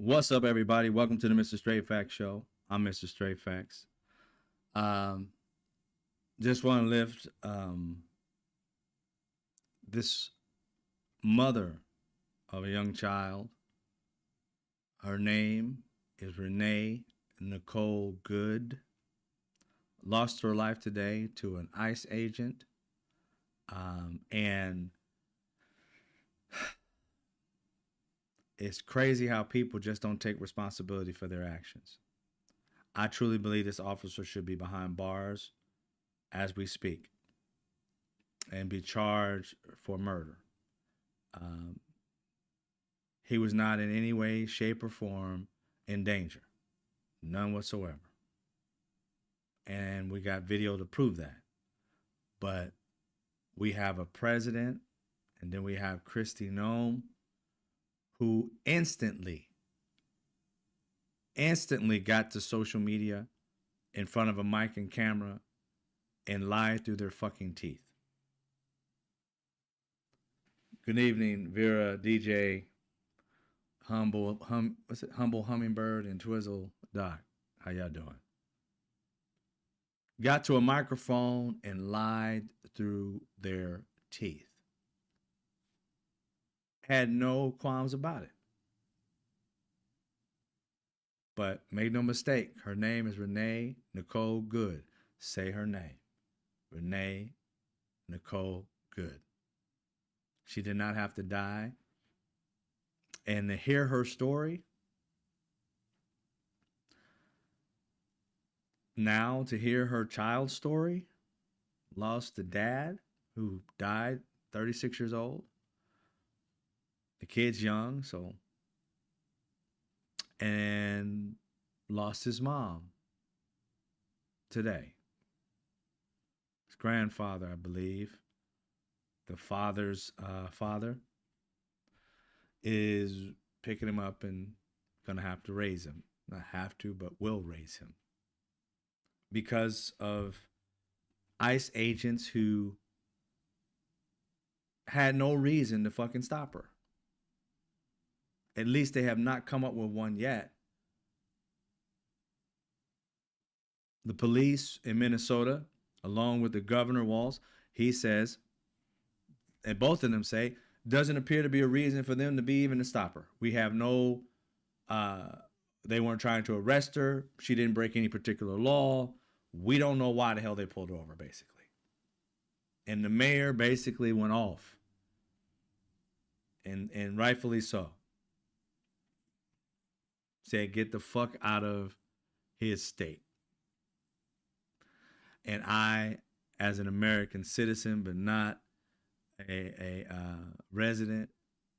What's up, everybody? Welcome to the Mr. Straight Facts Show. I'm Mr. Straight Facts. Um, just want to lift this mother of a young child. Her name is Renee Nicole Good. Lost her life today to an ICE agent. And it's crazy how people just don't take responsibility for their actions. I truly believe this officer should be behind bars as we speak and be charged for murder. Um, he was not in any way, shape, or form in danger, none whatsoever. And we got video to prove that. But we have a president, and then we have Kristi Noem, who instantly got to social media in front of a mic and camera and lied through their fucking teeth. Good evening, Vera, DJ, Humble Hummingbird, and Twizzle Doc. How y'all doing? Got to a microphone and lied through their teeth. Had no qualms about it. But make no mistake, her name is Renee Nicole Good. Say her name. Renee Nicole Good. She did not have to die. And to hear her story, now to hear her child's story, lost a dad who died 36 years old. The kid's young, so, and lost his mom today. His grandfather, I believe, the father's father, is picking him up and gonna have to raise him. Not have to, but will raise him. Because of ICE agents who had no reason to fucking stop her. At least they have not come up with one yet. The police in Minnesota, along with the governor Walz, he says, and both of them say, doesn't appear to be a reason for them to be even to stop her. We have no, they weren't trying to arrest her. She didn't break any particular law. We don't know why the hell they pulled her over, basically. And the mayor basically went off. And rightfully so. Said, get the fuck out of his state. And I, as an American citizen, but not a resident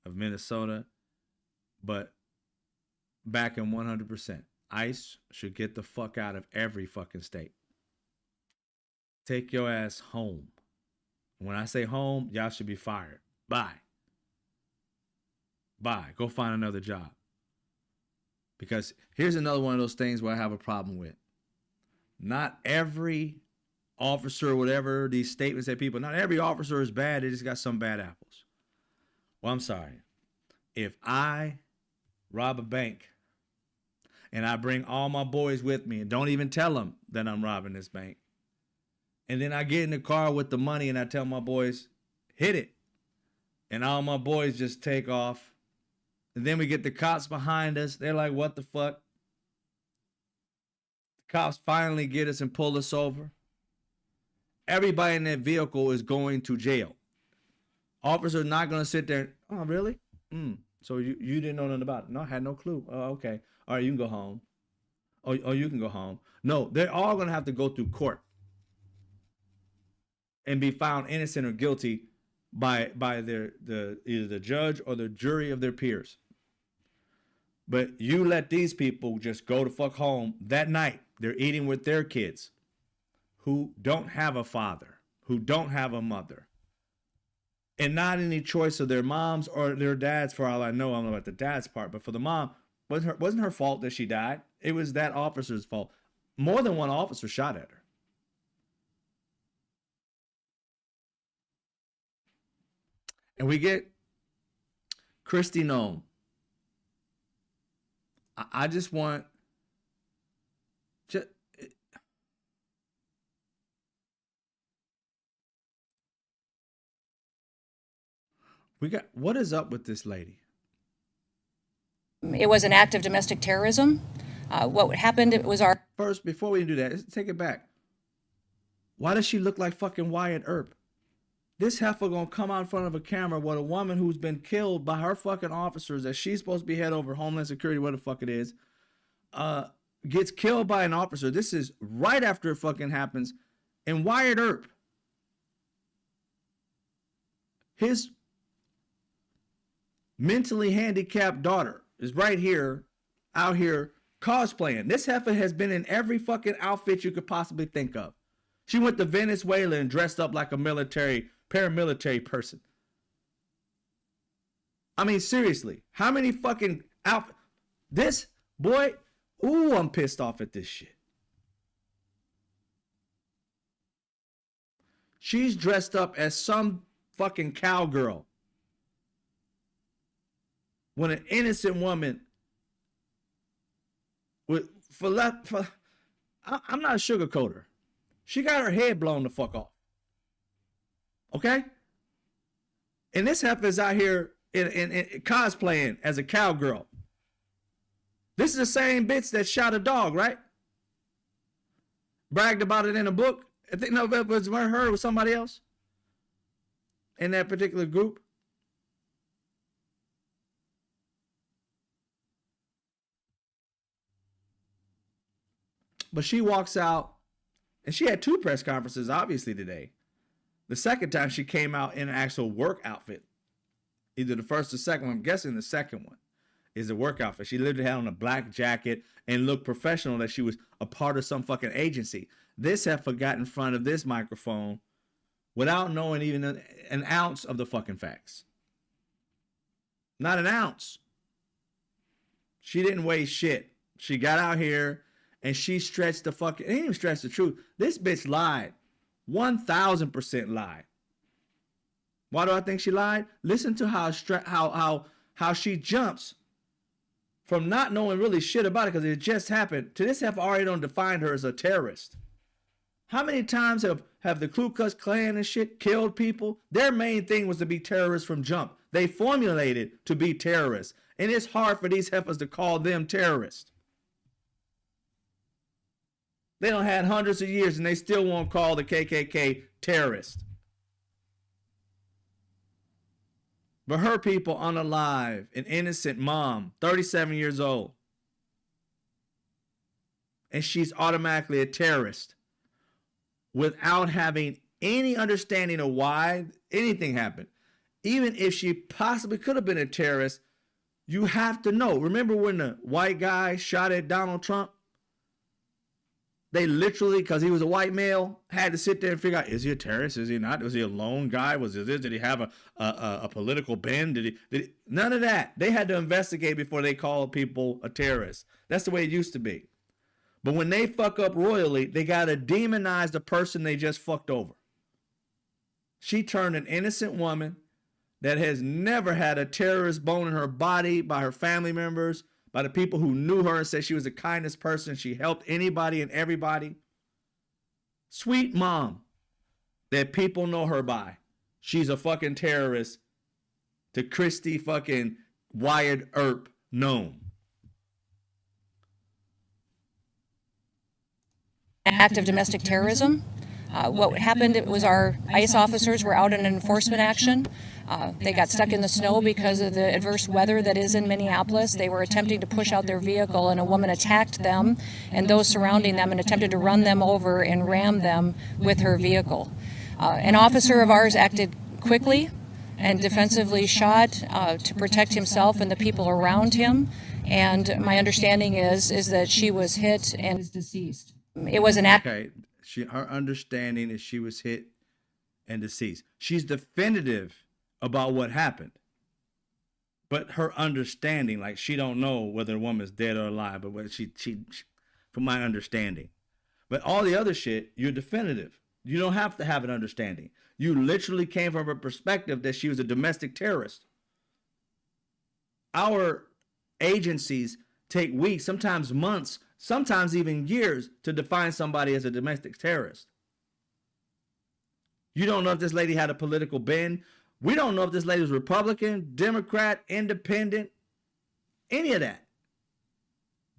of Minnesota, but back in 100%. ICE should get the fuck out of every fucking state. Take your ass home. When I say home, y'all should be fired. Bye. Bye. Go find another job. Because here's another one of those things where I have a problem with. Not every officer, whatever these statements that people, not every officer is bad. They just got some bad apples. Well, I'm sorry. If I rob a bank and I bring all my boys with me and don't even tell them that I'm robbing this bank, and then I get in the car with the money and I tell my boys, hit it, and all my boys just take off, and then we get the cops behind us. They're like, what the fuck? The cops finally get us and pull us over. Everybody in that vehicle is going to jail. Officer's not going to sit there. Oh, really? So you didn't know nothing about it? No, I had no clue. Oh, okay. All right, you can go home. Oh, you can go home. No, they're all going to have to go through court and be found innocent or guilty by either the judge or the jury of their peers. But you let these people just go to fuck home that night. They're eating with their kids who don't have a father, who don't have a mother, and not any choice of their moms or their dads. For all I know about the dad's part, but for the mom, wasn't her fault that she died. It was that officer's fault. More than one officer shot at her. And we get Kristi Noem, I just want, just, we got, what is up with this lady? It was an act of domestic terrorism. What happened, it was our First, before we do that, let's take it back. Why does she look like fucking Wyatt Earp? This heifer gonna come out in front of a camera with a woman who's been killed by her fucking officers that she's supposed to be head over Homeland Security, what the fuck it is, gets killed by an officer. This is right after it fucking happens. And Wyatt Earp, his mentally handicapped daughter is right here, out here cosplaying. This heifer has been in every fucking outfit you could possibly think of. She went to Venezuela and dressed up like a paramilitary person. I mean, seriously, how many fucking this boy, ooh, I'm pissed off at this shit. She's dressed up as some fucking cowgirl when an innocent woman I'm not a sugarcoater. She got her head blown the fuck off. Okay? And this heifer is out here in cosplaying as a cowgirl. This is the same bitch that shot a dog, right? Bragged about it in a book. I think no, it was her or somebody else in that particular group. But she walks out, and she had 2 press conferences, obviously, today. The second time she came out in an actual work outfit. Either the first or second one. I'm guessing the second one is a work outfit. She literally had on a black jacket and looked professional, that she was a part of some fucking agency. This heifer got in front of this microphone without knowing even an ounce of the fucking facts. Not an ounce. She didn't weigh shit. She got out here and she stretched the fucking, didn't even stretch the truth. This bitch lied. 1,000% lied. Why do I think she lied? Listen to how she jumps from not knowing really shit about it because it just happened to this heifer already don't define her as a terrorist. How many times have the Ku Klux Klan and shit killed people? Their main thing was to be terrorists from jump. They formulated to be terrorists. And it's hard for these heifers to call them terrorists. They don't had hundreds of years and they still won't call the KKK terrorist. But her people unalive, an innocent mom, 37 years old. And she's automatically a terrorist without having any understanding of why anything happened. Even if she possibly could have been a terrorist, you have to know. Remember when the white guy shot at Donald Trump? They literally, because he was a white male, had to sit there and figure out, is he a terrorist? Is he not? Was he a lone guy? Did he have a political bend? Did he? None of that. They had to investigate before they called people a terrorist. That's the way it used to be. But when they fuck up royally, they got to demonize the person they just fucked over. She turned an innocent woman that has never had a terrorist bone in her body by her family members, by the people who knew her and said she was the kindest person. She helped anybody and everybody. Sweet mom that people know her by. She's a fucking terrorist to Christy fucking Wyatt Earp known. act of domestic terrorism. What happened, it was our ICE officers were out in an enforcement action. They got stuck in the snow because of the adverse weather that is in Minneapolis. They were attempting to push out their vehicle, and a woman attacked them and those surrounding them and attempted to run them over and ram them with her vehicle. An officer of ours acted quickly and defensively shot to protect himself and the people around him. And my understanding is that she was hit and is deceased. It was an act. Okay, her understanding is she was hit and deceased. She's definitive about what happened, but her understanding, like she don't know whether the woman's dead or alive. But what she, from my understanding, but all the other shit, you're definitive. You don't have to have an understanding. You literally came from a perspective that she was a domestic terrorist. Our agencies take weeks, sometimes months, sometimes even years to define somebody as a domestic terrorist. You don't know if this lady had a political bend. We don't know if this lady was Republican, Democrat, Independent, any of that.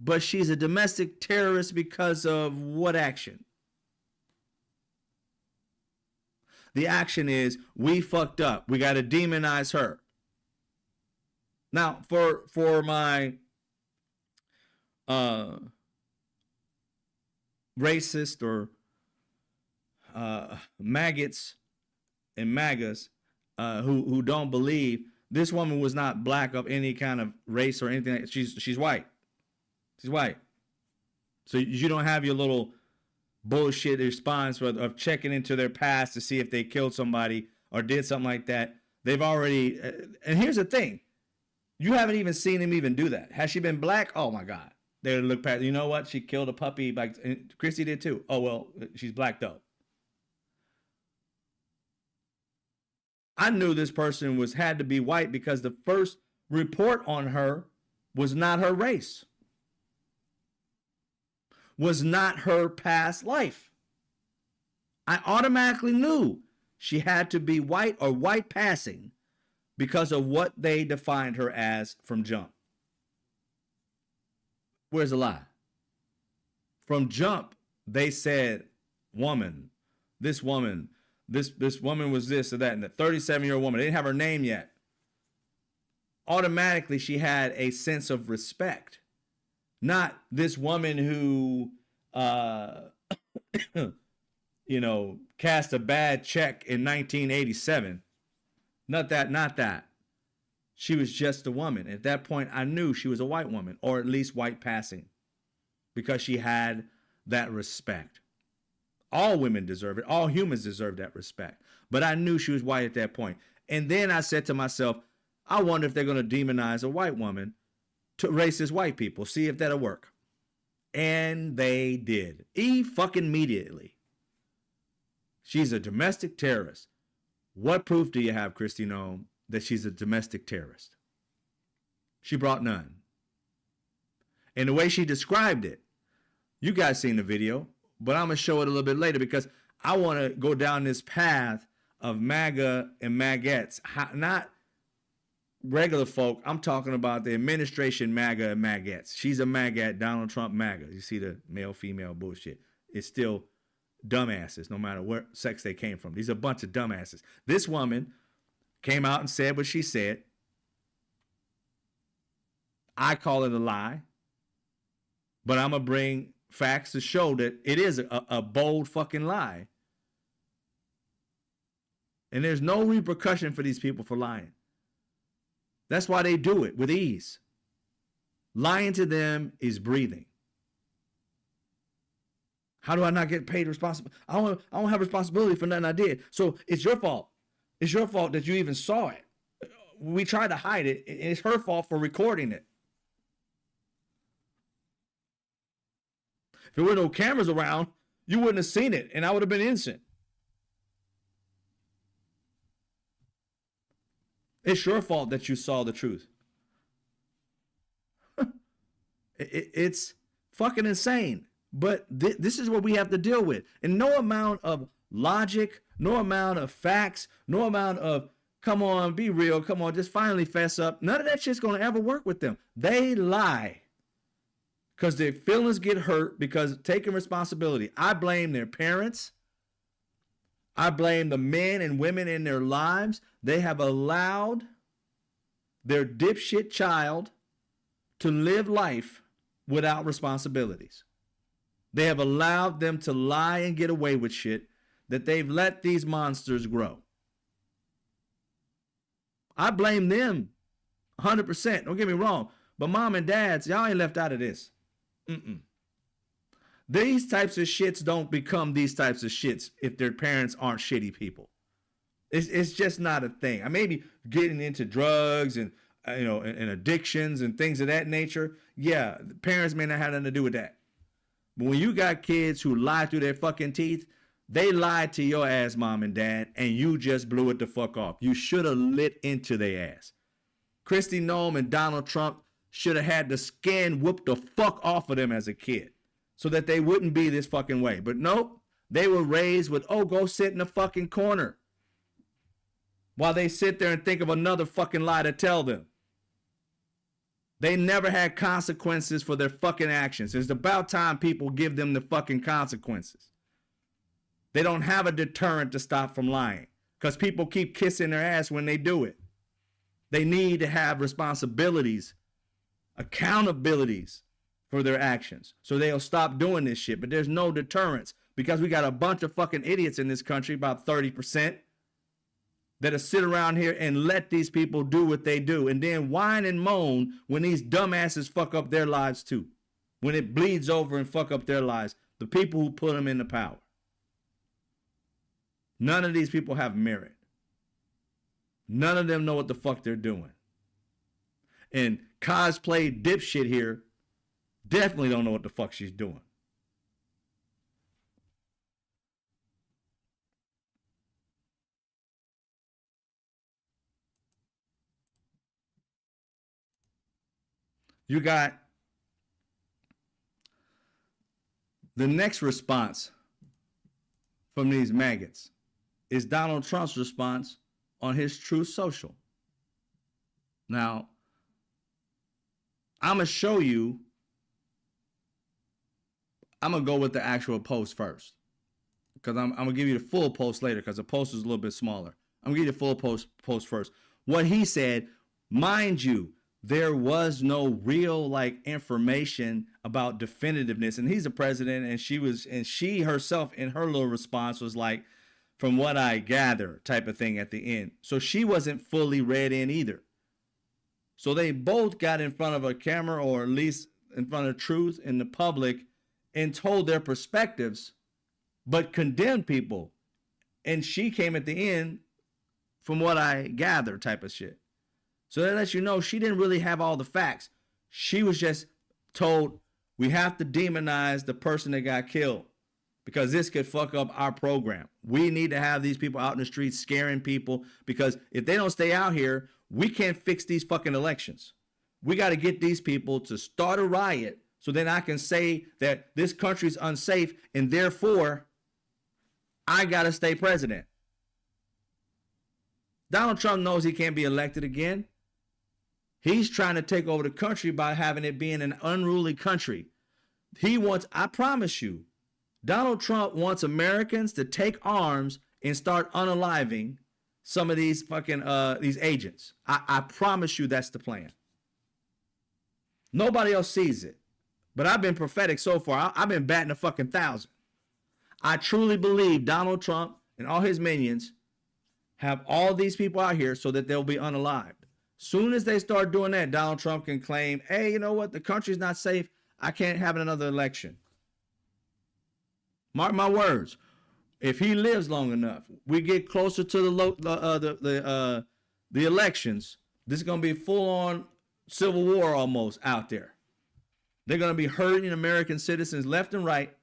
But she's a domestic terrorist because of what action? The action is, we fucked up. We got to demonize her. Now, for my racist or maggots and MAGAs who don't believe, this woman was not black of any kind of race or anything. She's white. She's white. So you don't have your little bullshit response of checking into their past to see if they killed somebody or did something like that. They've already, and here's the thing, you haven't even seen him even do that. Has she been black? Oh my God. They would look past, you know what? She killed a puppy. Like Christy did too. Oh, well, she's black though. I knew this person had to be white because the first report on her was not her race. Was not her past life. I automatically knew she had to be white or white passing because of what they defined her as from jump. Where's the lie? From jump, they said, woman, this woman was this or that, and the 37-year-old woman, they didn't have her name yet. Automatically, she had a sense of respect. Not this woman who, cast a bad check in 1987. Not that. She was just a woman. At that point, I knew she was a white woman, or at least white passing, because she had that respect. All women deserve it. All humans deserve that respect. But I knew she was white at that point. And then I said to myself, I wonder if they're going to demonize a white woman to racist white people. See if that'll work. And they did. Fucking immediately. She's a domestic terrorist. What proof do you have, Kristi Noem, that she's a domestic terrorist? She brought none. And the way she described it, you guys seen the video, but I'm going to show it a little bit later because I want to go down this path of MAGA and MAGettes. Not regular folk. I'm talking about the administration MAGA and MAGettes. She's a MAGette, Donald Trump MAGA. You see the male-female bullshit. It's still dumbasses, no matter what sex they came from. These are a bunch of dumbasses. This woman came out and said what she said. I call it a lie, but I'm going to bring facts to show that it is a bold fucking lie. And there's no repercussion for these people for lying. That's why they do it with ease. Lying to them is breathing. How do I not get paid responsible? I don't have responsibility for nothing I did. So it's your fault. It's your fault that you even saw it. We tried to hide it. It's her fault for recording it. If there were no cameras around, you wouldn't have seen it, and I would have been innocent. It's your fault that you saw the truth. It's fucking insane. But this is what we have to deal with. And no amount of logic, no amount of facts, no amount of, come on, be real, come on, just finally fess up. None of that shit's going to ever work with them. They lie. Because their feelings get hurt because taking responsibility. I blame their parents. I blame the men and women in their lives. They have allowed their dipshit child to live life without responsibilities. They have allowed them to lie and get away with shit that they've let these monsters grow. I blame them 100%. Don't get me wrong. But mom and dads, y'all ain't left out of this. These types of shits don't become these types of shits if their parents aren't shitty people. It's just not a thing. I may be getting into drugs and and addictions and things of that nature. Yeah, the parents may not have nothing to do with that. But when you got kids who lie through their fucking teeth, they lied to your ass, mom and dad, and you just blew it the fuck off. You should have lit into their ass. Kristi Noem and Donald Trump should have had the skin whooped the fuck off of them as a kid so that they wouldn't be this fucking way. But nope, they were raised with, oh, go sit in the fucking corner while they sit there and think of another fucking lie to tell them. They never had consequences for their fucking actions. It's about time people give them the fucking consequences. They don't have a deterrent to stop from lying because people keep kissing their ass when they do it. They need to have responsibilities, accountabilities for their actions so they'll stop doing this shit. But there's no deterrence because we got a bunch of fucking idiots in this country, about 30%, that'll sit around here and let these people do what they do and then whine and moan when these dumbasses fuck up their lives too. When it bleeds over and fuck up their lives, the people who put them into power. None of these people have merit. None of them know what the fuck they're doing. And cosplay dipshit here definitely don't know what the fuck she's doing. You got the next response from these maggots is Donald Trump's response on his Truth Social. Now, I'm going to show you. I'm going to go with the actual post first because I'm going to give you the full post later because the post is a little bit smaller. I'm going to give you the full post first. What he said, mind you, there was no real like information about definitiveness. And he's the president and she herself in her little response was like, from what I gather type of thing at the end. So she wasn't fully read in either. So they both got in front of a camera or at least in front of truth in the public and told their perspectives, but condemned people. And she came at the end from what I gather type of shit. So that lets you know she didn't really have all the facts. She was just told, we have to demonize the person that got killed because this could fuck up our program. We need to have these people out in the streets scaring people because if they don't stay out here, we can't fix these fucking elections. We got to get these people to start a riot so then I can say that this country's unsafe and therefore I got to stay president. Donald Trump knows he can't be elected again. He's trying to take over the country by having it being an unruly country. He wants, I promise you, Donald Trump wants Americans to take arms and start unaliving some of these fucking these agents. I promise you that's the plan. Nobody else sees it. But I've been prophetic so far. I've been batting a fucking 1,000. I truly believe Donald Trump and all his minions have all these people out here so that they'll be unalived. Soon as they start doing that, Donald Trump can claim, hey, you know what? The country's not safe. I can't have another election. Mark my words. If he lives long enough, we get closer to the elections. This is going to be full-on civil war almost out there. They're going to be hurting American citizens left and right.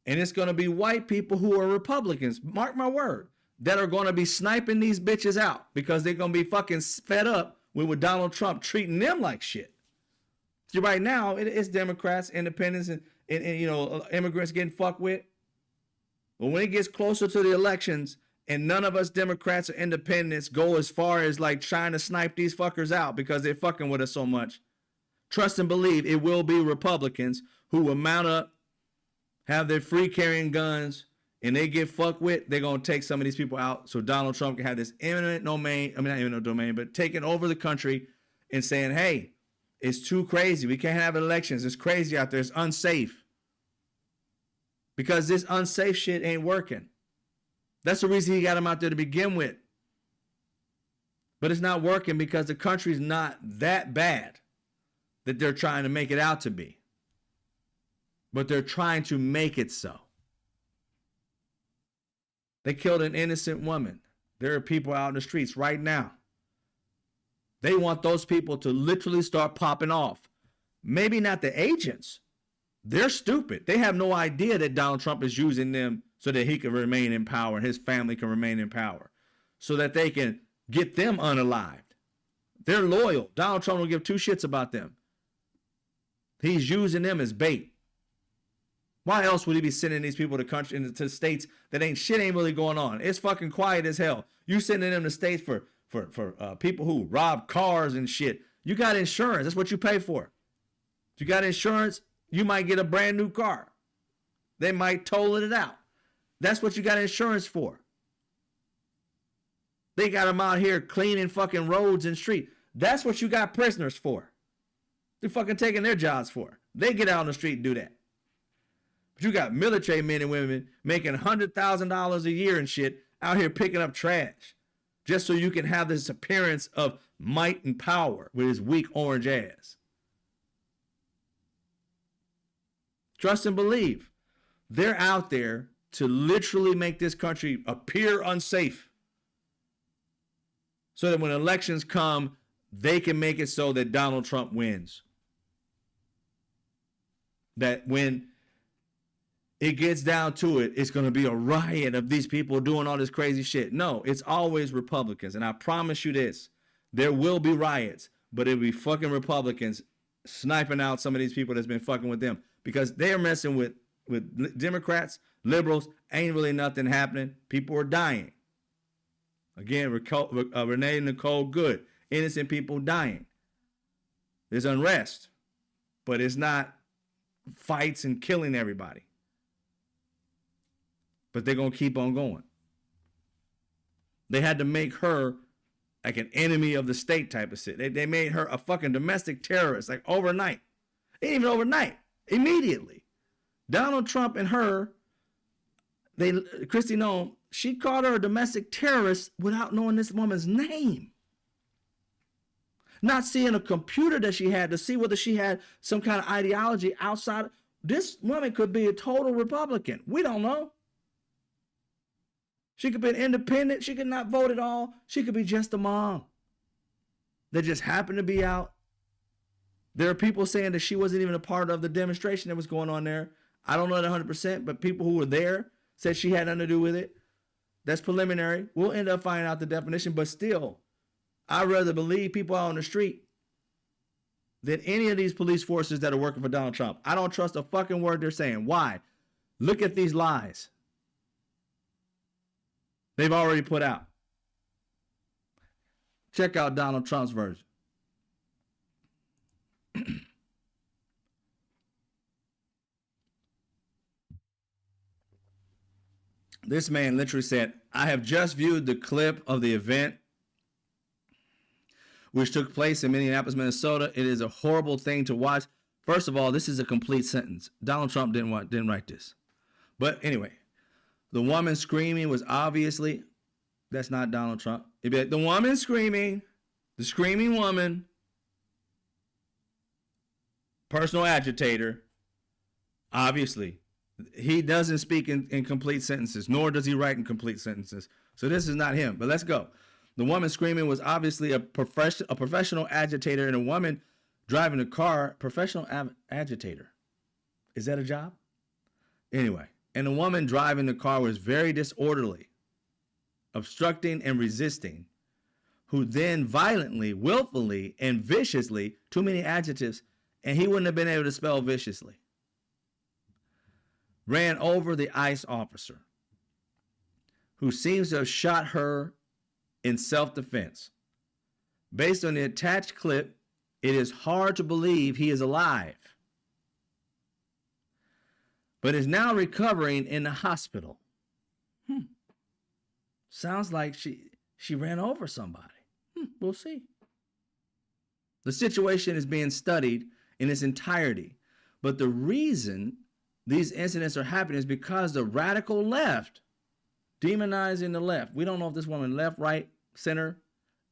And it's going to be white people who are Republicans, mark my word, that are going to be sniping these bitches out because they're going to be fucking fed up with Donald Trump treating them like shit. See, right now, it's Democrats, independents, and you know, immigrants getting fucked with. But when it gets closer to the elections and none of us Democrats or independents go as far as like trying to snipe these fuckers out because they're fucking with us so much, trust and believe it will be Republicans who will mount up, have their free carrying guns, and they get fucked with, they're going to take some of these people out so Donald Trump can have this eminent domain, not eminent domain, but taking over the country and saying, hey, it's too crazy. We can't have elections. It's crazy out there. It's unsafe. Because this unsafe shit ain't working. That's the reason he got him out there to begin with. But it's not working because the country's not that bad that they're trying to make it out to be. But they're trying to make it so. They killed an innocent woman. There are people out in the streets right now. They want those people to literally start popping off. Maybe not the agents. They're stupid. They have no idea that Donald Trump is using them so that he can remain in power and his family can remain in power. So that they can get them unalived. They're loyal. Donald Trump don't give two shits about them. He's using them as bait. Why else would he be sending these people to country into states that ain't really going on? It's fucking quiet as hell. You sending them to states for people who rob cars and shit. You got insurance. That's what you pay for. If you got insurance, you might get a brand new car. They might toll it out. That's what you got insurance for. They got them out here cleaning fucking roads and street. That's what you got prisoners for. They're fucking taking their jobs for. They get out on the street and do that. But you got military men and women making $100,000 a year and shit out here picking up trash just so you can have this appearance of might and power with his weak orange ass. Trust and believe. They're out there to literally make this country appear unsafe so that when elections come, they can make it so that Donald Trump wins. That when it gets down to it, it's going to be a riot of these people doing all this crazy shit. No, it's always Republicans. And I promise you this, there will be riots, but it'll be fucking Republicans sniping out some of these people that's been fucking with them because they're messing with Democrats, liberals, ain't really nothing happening. People are dying. Again, Renee Nicole Good, innocent people dying. There's unrest, but it's not fights and killing everybody. But they're going to keep on going. They had to make her like an enemy of the state type of shit. They made her a fucking domestic terrorist like overnight. Ain't even overnight. Immediately. Donald Trump and her, Kristi Noem, she called her a domestic terrorist without knowing this woman's name. Not seeing a computer that she had to see whether she had some kind of ideology outside. This woman could be a total Republican. We don't know. She could be an independent. She could not vote at all. She could be just a mom that just happened to be out. There are people saying that she wasn't even a part of the demonstration that was going on there. I don't know that 100%, but people who were there said she had nothing to do with it. That's preliminary. We'll end up finding out the definition, but still, I'd rather believe people out on the street than any of these police forces that are working for Donald Trump. I don't trust a fucking word they're saying. Why? Look at these lies they've already put out. Check out Donald Trump's version. This man literally said, I have just viewed the clip of the event which took place in Minneapolis, Minnesota. It is a horrible thing to watch. First of all, this is a complete sentence. Donald Trump didn't write this. But anyway, the woman screaming was obviously, that's not Donald Trump. It'd be like, the woman screaming, the screaming woman, personal agitator, obviously. He doesn't speak in complete sentences, nor does he write in complete sentences. So this is not him, but let's go. The woman screaming was obviously a professional agitator, and a woman driving a car, professional agitator. Is that a job? Anyway, and the woman driving the car was very disorderly, obstructing and resisting, who then violently, willfully, and viciously, too many adjectives, and he wouldn't have been able to spell viciously, ran over the ICE officer, who seems to have shot her in self-defense. Based on the attached clip, it is hard to believe he is alive, but is now recovering in the hospital. Sounds like she ran over somebody. We'll see. The situation is being studied in its entirety, but the reason these incidents are happening is because the radical left, demonizing the left. We don't know if this woman left, right, center,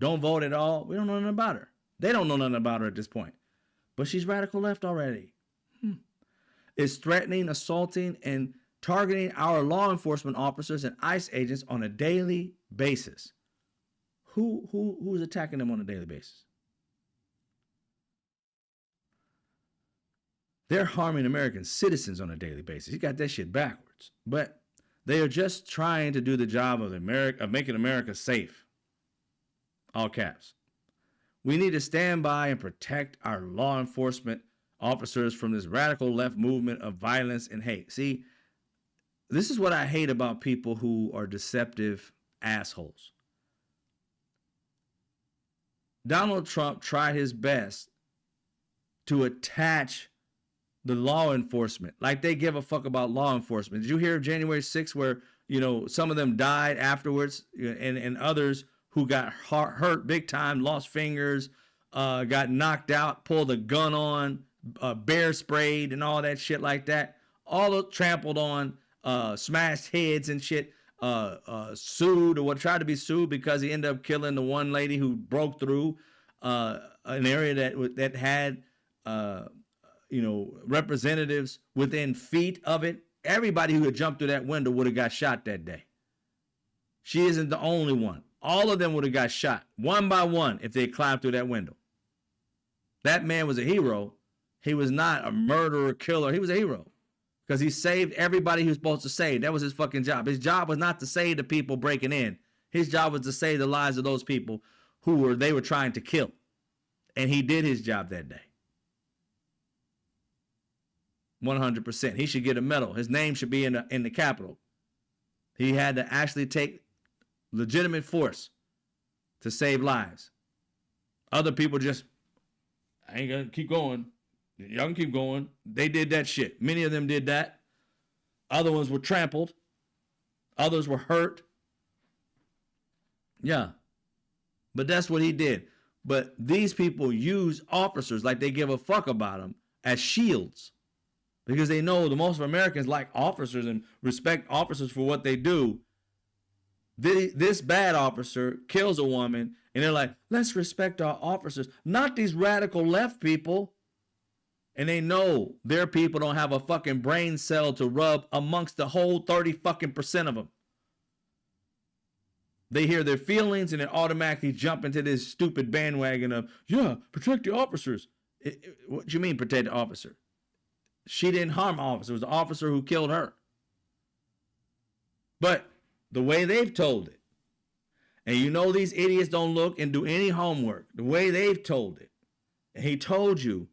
don't vote at all. We don't know nothing about her. They don't know nothing about her at this point. But she's radical left already. Is threatening, assaulting, and targeting our law enforcement officers and ICE agents on a daily basis. Who's attacking them on a daily basis? They're harming American citizens on a daily basis. You got that shit backwards. But they are just trying to do the job of making America safe. All caps. We need to stand by and protect our law enforcement officers from this radical left movement of violence and hate. See, this is what I hate about people who are deceptive assholes. Donald Trump tried his best to attach the law enforcement like they give a fuck about law enforcement. Did you hear January 6th where, some of them died afterwards and others who got hurt big time, lost fingers, got knocked out, pulled a gun on, bear sprayed and all that shit like that, all trampled on, smashed heads and shit, sued or tried to be sued because he ended up killing the one lady who broke through an area that had representatives within feet of it. Everybody who had jumped through that window would have got shot that day. She isn't the only one. All of them would have got shot one by one if they climbed through that window. That man was a hero. He was not a murderer, killer. He was a hero because he saved everybody he was supposed to save. That was his fucking job. His job was not to save the people breaking in. His job was to save the lives of those people who they were trying to kill. And he did his job that day. 100%. He should get a medal. His name should be in the Capitol. He had to actually take legitimate force to save lives. Other people just, I ain't gonna keep going. Y'all can keep going. They did that shit. Many of them did that. Other ones were trampled. Others were hurt. Yeah. But that's what he did. But these people use officers like they give a fuck about them as shields. Because they know the most of Americans like officers and respect officers for what they do. This bad officer kills a woman, and they're like, let's respect our officers. Not these radical left people. And they know their people don't have a fucking brain cell to rub amongst the whole 30 fucking % of them. They hear their feelings and then automatically jump into this stupid bandwagon of, yeah, protect the officers. What do you mean protect the officer? She didn't harm the officer. It was the officer who killed her. But the way they've told it, and these idiots don't look and do any homework, the way they've told it, and he told you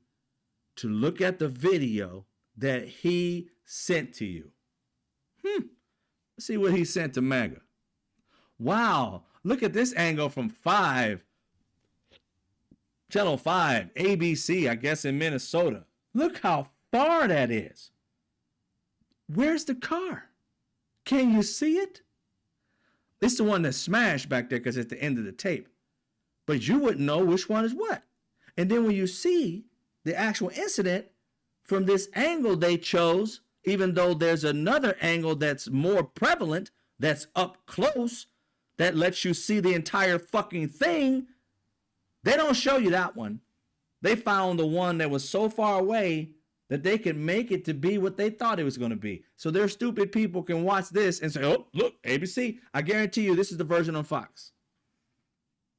to look at the video that he sent to you. Let's see what he sent to MAGA. Wow, look at this angle from Channel 5, ABC, I guess in Minnesota. Look how far that is. Where's the car? Can you see it? It's the one that's smashed back there because it's the end of the tape. But you wouldn't know which one is what. And then when you see the actual incident from this angle they chose, even though there's another angle that's more prevalent, that's up close, that lets you see the entire fucking thing, they don't show you that one. They found the one that was so far away that they could make it to be what they thought it was going to be. So their stupid people can watch this and say, oh, look, ABC. I guarantee you this is the version on Fox.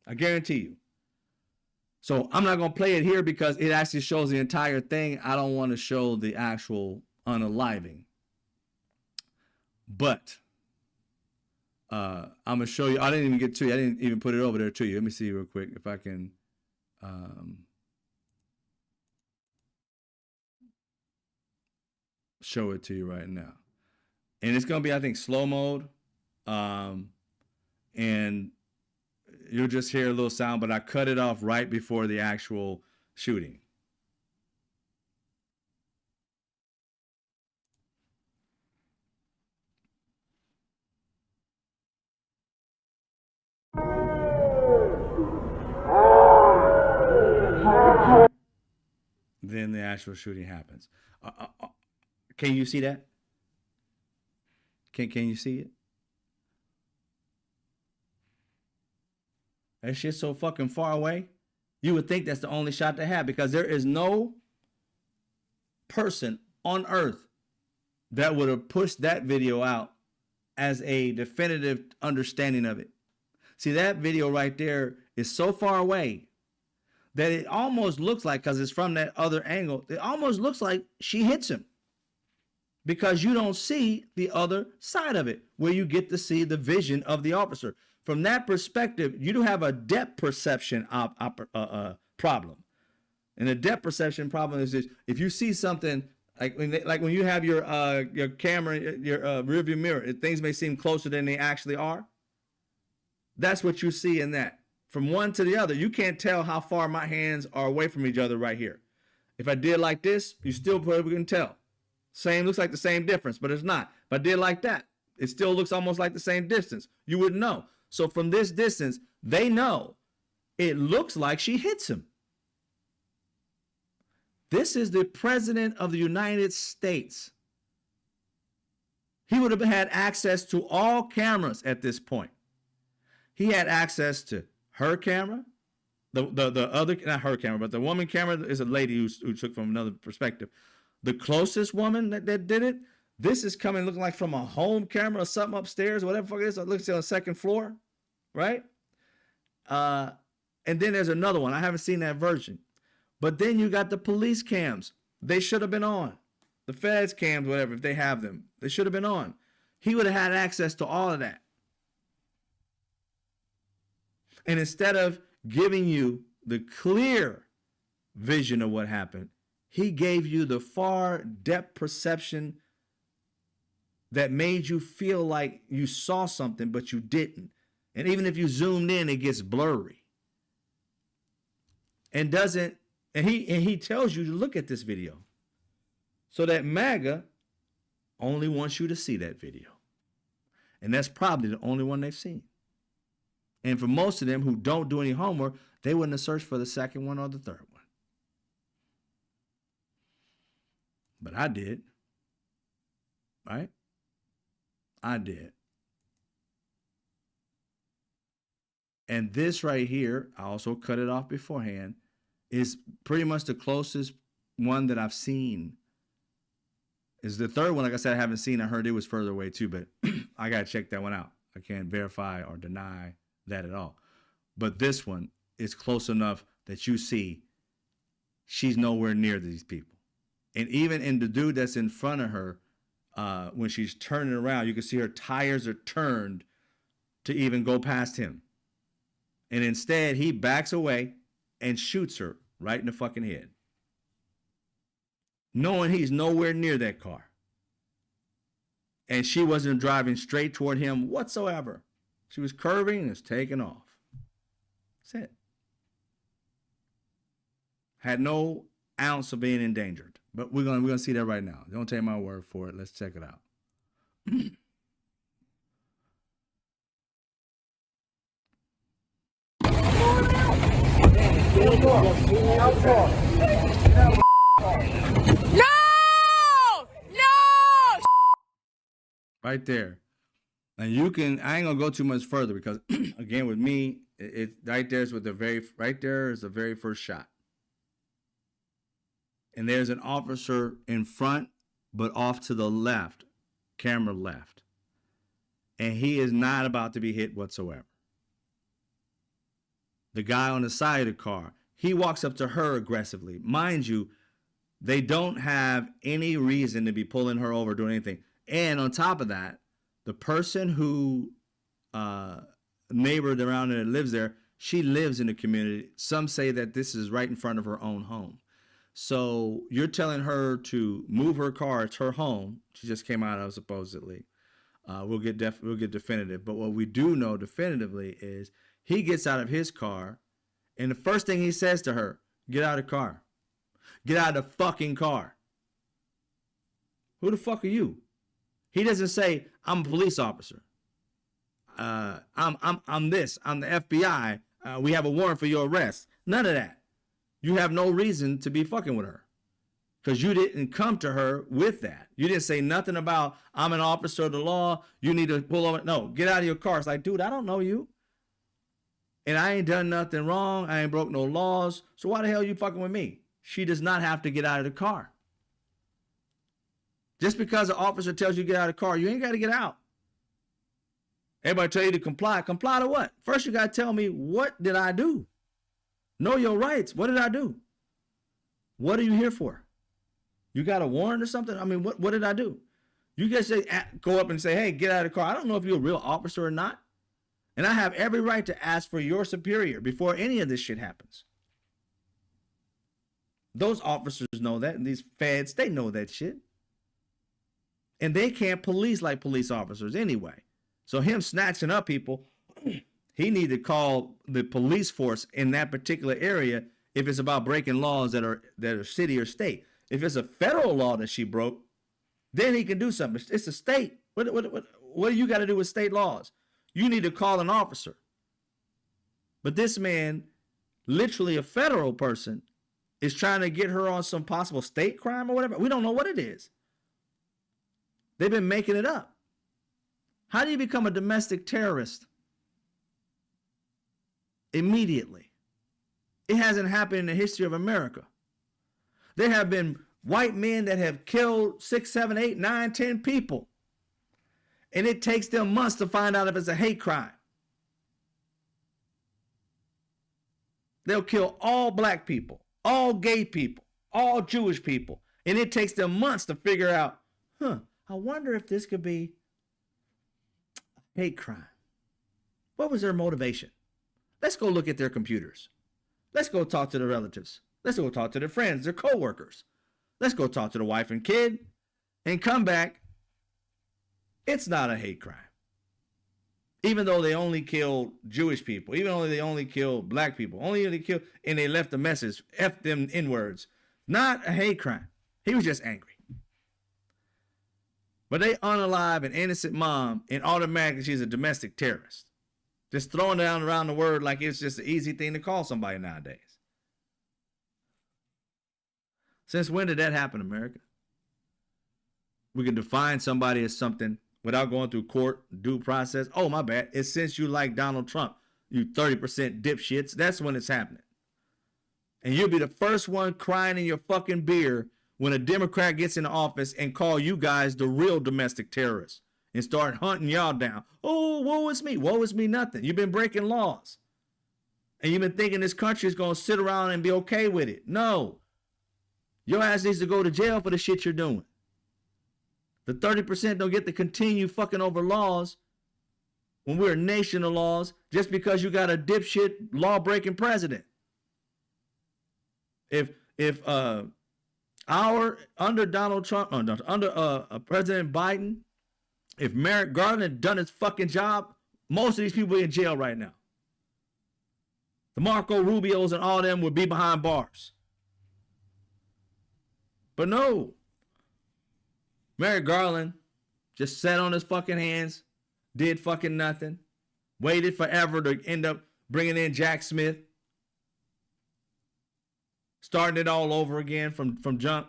I guarantee you. So I'm not going to play it here because it actually shows the entire thing. I don't want to show the actual unaliving. But I'm going to show you. I didn't even get to you. I didn't even put it over there to you. Let me see real quick if I can. Show it to you right now. And it's going to be, I think, slow mode. And you'll just hear a little sound, but I cut it off right before the actual shooting. Then the actual shooting happens. Can you see that? Can you see it? That shit's so fucking far away. You would think that's the only shot they have because there is no person on earth that would have pushed that video out as a definitive understanding of it. See, that video right there is so far away that it almost looks like, because it's from that other angle, it almost looks like she hits him. Because you don't see the other side of it, where you get to see the vision of the officer. from that perspective, you do have a depth perception problem. And the depth perception problem is this: if you see something like when you have your camera, your rearview mirror, things may seem closer than they actually are. That's what you see in that. From one to the other, you can't tell how far my hands are away from each other right here. If I did like this, you still probably can tell. Same, looks like the same difference, but it's not. If I did like that, it still looks almost like the same distance. You wouldn't know. So from this distance, they know it looks like she hits him. This is the president of the United States. He would have had access to all cameras at this point. He had access to her camera, the other, not her camera, but the woman camera is a lady who took from another perspective. The closest woman that did it, this is coming looking like from a home camera or something upstairs, whatever the fuck it is. It looks on the second floor, right? And then there's another one. I haven't seen that version. But then you got the police cams. They should have been on. The feds cams, whatever, if they have them. They should have been on. He would have had access to all of that. And instead of giving you the clear vision of what happened, he gave you the far depth perception that made you feel like you saw something, but you didn't. And even if you zoomed in, it gets blurry. And he tells you to look at this video. So that MAGA only wants you to see that video. And that's probably the only one they've seen. And for most of them who don't do any homework, they wouldn't have searched for the second one or the third one. But I did. Right? I did. And this right here, I also cut it off beforehand, is pretty much the closest one that I've seen. Is the third one, like I said, I haven't seen. I heard it was further away too, but I got to check that one out. I can't verify or deny that at all. But this one is close enough that you see she's nowhere near these people. And even in the dude that's in front of her, when she's turning around, you can see her tires are turned to even go past him. And instead, he backs away and shoots her right in the fucking head, knowing he's nowhere near that car. And she wasn't driving straight toward him whatsoever. She was curving and was taking off. That's it. Had no ounce of being endangered. But we're gonna see that right now. Don't take my word for it. Let's check it out. No! No! Right there. And you can, I ain't gonna go too much further because again, with me, it right there is with right there is the very first shot. And there's an officer in front, but off to the left, camera left. And he is not about to be hit whatsoever. The guy on the side of the car, he walks up to her aggressively. Mind you, they don't have any reason to be pulling her over, doing anything. And on top of that, the person who neighbored around and lives there, she lives in the community. Some say that this is right in front of her own home. So you're telling her to move her car. It's her home. She just came out of, supposedly. We'll get definitive. But what we do know definitively is he gets out of his car, and the first thing he says to her, get out of the car. Get out of the fucking car. Who the fuck are you? He doesn't say, I'm a police officer. I'm this. I'm the FBI. We have a warrant for your arrest. None of that. You have no reason to be fucking with her because you didn't come to her with that. You didn't say nothing about, I'm an officer of the law. You need to pull over. No, get out of your car. It's like, dude, I don't know you. And I ain't done nothing wrong. I ain't broke no laws. So why the hell are you fucking with me? She does not have to get out of the car. Just because an officer tells you to get out of the car, you ain't got to get out. Everybody tell you to comply. Comply to what? First, you got to tell me, what did I do? Know your rights. What did I do? What are you here for? You got a warrant or something? I mean, what did I do? You just say, go up and say, hey, get out of the car. I don't know if you're a real officer or not. And I have every right to ask for your superior before any of this shit happens. Those officers know that, and these feds, they know that shit. And they can't police like police officers anyway. So him snatching up people, he need to call the police force in that particular area if it's about breaking laws that are city or state. If it's a federal law that she broke, then he can do something. It's a state. What do you got to do with state laws? You need to call an officer. But this man, literally a federal person, is trying to get her on some possible state crime or whatever. We don't know what it is. They've been making it up. How do you become a domestic terrorist? Immediately. It hasn't happened in the history of America. There have been white men that have killed 6, 7, 8, 9, 10 people. And it takes them months to find out if it's a hate crime. They'll kill all black people, all gay people, all Jewish people. And it takes them months to figure out, I wonder if this could be a hate crime. What was their motivation? Let's go look at their computers. Let's go talk to their relatives. Let's go talk to their friends, their coworkers. Let's go talk to the wife and kid and come back. It's not a hate crime. Even though they only killed Jewish people, even though they only killed black people, and they left a message, F them N-words. Not a hate crime. He was just angry. But they unalive an innocent mom and automatically she's a domestic terrorist. Just throwing down around the word like it's just an easy thing to call somebody nowadays. Since when did that happen, America? We can define somebody as something without going through court, due process. Oh, my bad. It's since you like Donald Trump, you 30% dipshits. That's when it's happening. And you'll be the first one crying in your fucking beer when a Democrat gets in office and call you guys the real domestic terrorists and start hunting y'all down. Oh, woe is me. Woe is me nothing. You've been breaking laws. And you've been thinking this country is going to sit around and be okay with it. No. Your ass needs to go to jail for the shit you're doing. The 30% don't get to continue fucking over laws when we're a nation of laws just because you got a dipshit law-breaking president. If under Donald Trump, under President Biden, if Merrick Garland had done his fucking job, most of these people are in jail right now. The Marco Rubios and all them would be behind bars. But no. Merrick Garland just sat on his fucking hands, did fucking nothing, waited forever to end up bringing in Jack Smith, starting it all over again from jump,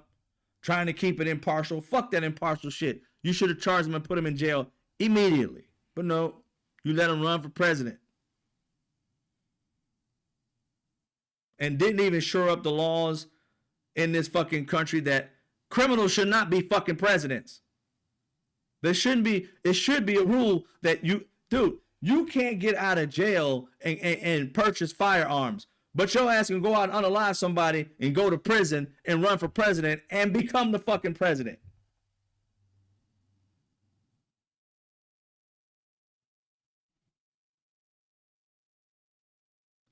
trying to keep it impartial. Fuck that impartial shit. You should have charged him and put him in jail immediately. But no, you let him run for president. And didn't even shore up the laws in this fucking country that criminals should not be fucking presidents. It should be a rule that you can't get out of jail and purchase firearms. But your ass can go out and unalive somebody and go to prison and run for president and become the fucking president.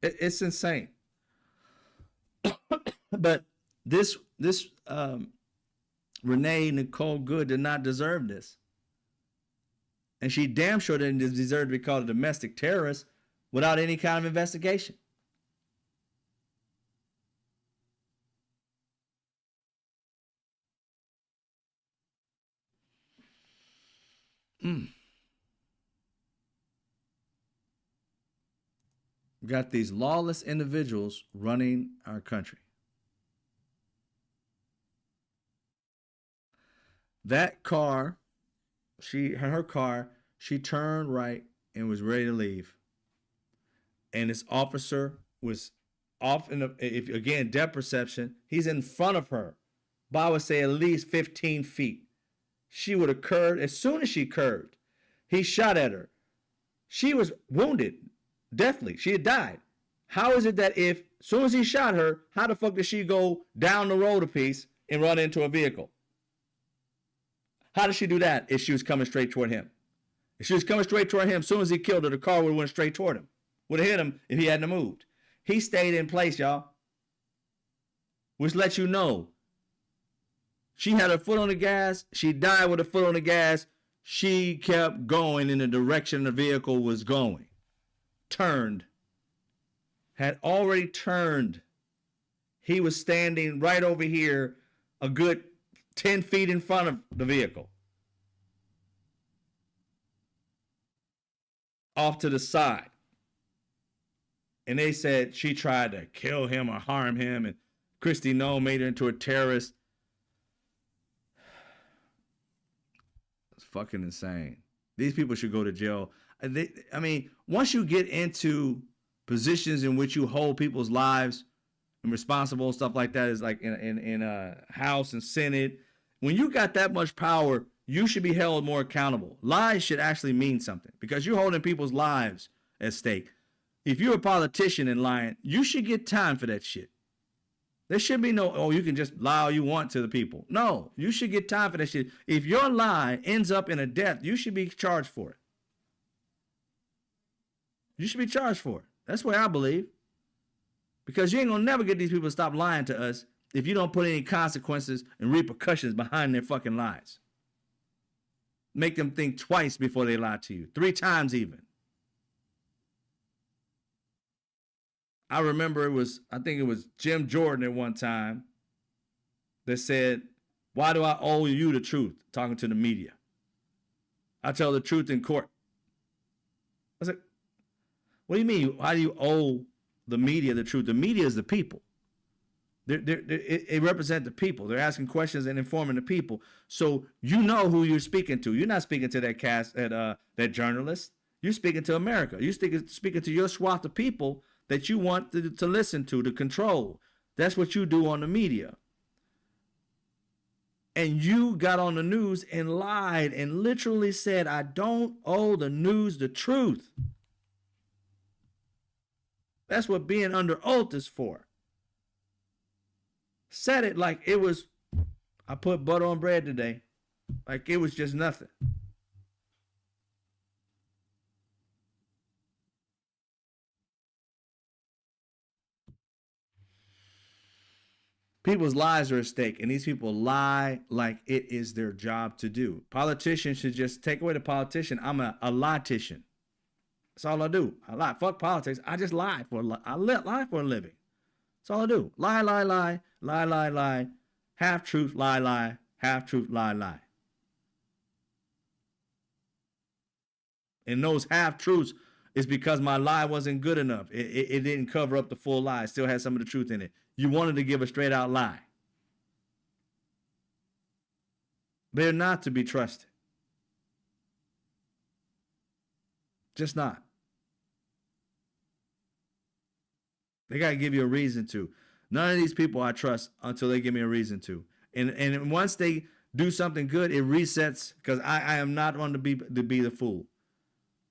It's insane. But this Renee Nicole Good did not deserve this. And she damn sure didn't deserve to be called a domestic terrorist without any kind of investigation. We got these lawless individuals running our country. That car, her car, she turned right and was ready to leave. And this officer was off again, depth perception. He's in front of her by, I would say, at least 15 feet. She would have curved. As soon as she curved, he shot at her. She was wounded, deathly. She had died. How is it that as soon as he shot her, how the fuck did she go down the road a piece and run into a vehicle? How did she do that if she was coming straight toward him? She was coming straight toward him. As soon as he killed her, the car would have went straight toward him. Would have hit him if he hadn't moved. He stayed in place, y'all. Which lets you know she had her foot on the gas. She died with her foot on the gas. She kept going in the direction the vehicle was going. Turned. Had already turned. He was standing right over here, a good 10 feet in front of the vehicle. Off to the side. And they said she tried to kill him or harm him, and Kristi Noem made her into a terrorist. It's fucking insane. These people should go to jail. I mean, once you get into positions in which you hold people's lives and responsible stuff like that, is like in a House and Senate. When you got that much power, you should be held more accountable. Lies should actually mean something because you're holding people's lives at stake. If you're a politician and lying, you should get time for that shit. There should be no, oh, you can just lie all you want to the people. No, you should get time for that shit. If your lie ends up in a death, you should be charged for it. You should be charged for it. That's what I believe. Because you ain't gonna never get these people to stop lying to us if you don't put any consequences and repercussions behind their fucking lies. Make them think twice before they lie to you. 3 times even. I remember I think it was Jim Jordan at one time that said, why do I owe you the truth? Talking to the media. I tell the truth in court. I was like, what do you mean? Why do you owe the media the truth? The media is the people. It represents the people. They're asking questions and informing the people. So you know who you're speaking to. You're not speaking to that journalist. You're speaking to America. You're speaking to your swath of people that you want to listen to control. That's what you do on the media. And you got on the news and lied and literally said, I don't owe the news the truth. That's what being under oath is for. Said it like it was, I put butter on bread today. Like it was just nothing. People's lives are at stake, and these people lie like it is their job to do. Politicians should just take away the politician. I'm a lietician. That's all I do. I lie. Fuck politics. I just lie I lie for a living. That's all I do. Lie, lie, lie, lie, lie, lie. Half truth, lie, lie. Half truth, lie, lie. And those half truths is because my lie wasn't good enough. It didn't cover up the full lie. It still had some of the truth in it. You wanted to give a straight out lie. They're not to be trusted. Just not. They got to give you a reason to. None of these people I trust until they give me a reason to. And once they do something good, it resets because I am not one to be the fool.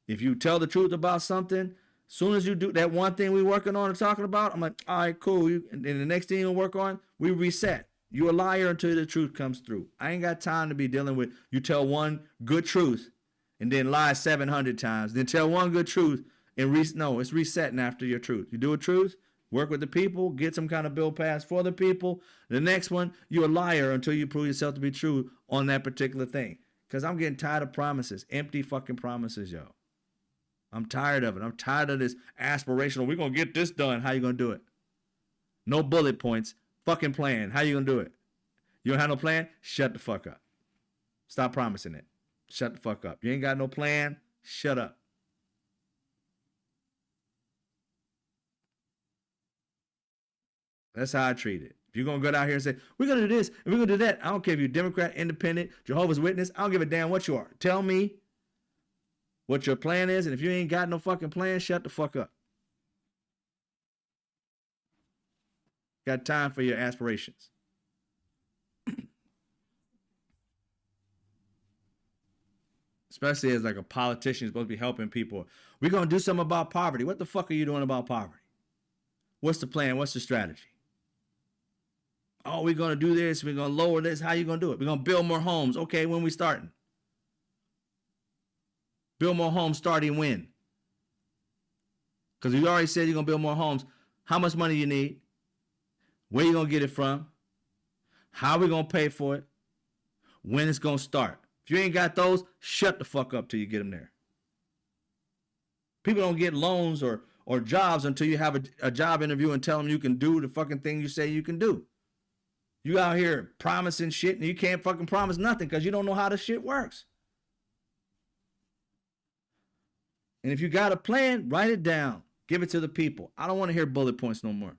If you tell the truth about something, as soon as you do that one thing we're working on and talking about, I'm like, all right, cool. And the next thing you'll work on, we reset. You're a liar until the truth comes through. I ain't got time to be dealing with you tell one good truth and then lie 700 times. Then tell one good truth and no, it's resetting after your truth. You do a truth, work with the people, get some kind of bill passed for the people. The next one, you're a liar until you prove yourself to be true on that particular thing. Because I'm getting tired of promises, empty fucking promises, yo. I'm tired of it. I'm tired of this aspirational, we're going to get this done. How you going to do it? No bullet points. Fucking plan. How you going to do it? You don't have no plan? Shut the fuck up. Stop promising it. Shut the fuck up. You ain't got no plan? Shut up. That's how I treat it. If you're going to go out here and say, we're going to do this and we're going to do that. I don't care if you're Democrat, Independent, Jehovah's Witness. I don't give a damn what you are. Tell me what your plan is, and if you ain't got no fucking plan, shut the fuck up. Got time for your aspirations. Especially as like a politician supposed to be helping people. We're going to do something about poverty. What the fuck are you doing about poverty? What's the plan? What's the strategy? Oh, we're going to do this. We're going to lower this. How you going to do it? We're going to build more homes. Okay, when we starting? Build more homes starting when? Because you already said you're going to build more homes. How much money you need? Where you going to get it from? How we going to pay for it? When it's going to start? If you ain't got those, shut the fuck up till you get them there. People don't get loans or jobs until you have a job interview and tell them you can do the fucking thing you say you can do. You out here promising shit and you can't fucking promise nothing because you don't know how the shit works. And if you got a plan, write it down. Give it to the people. I don't want to hear bullet points no more.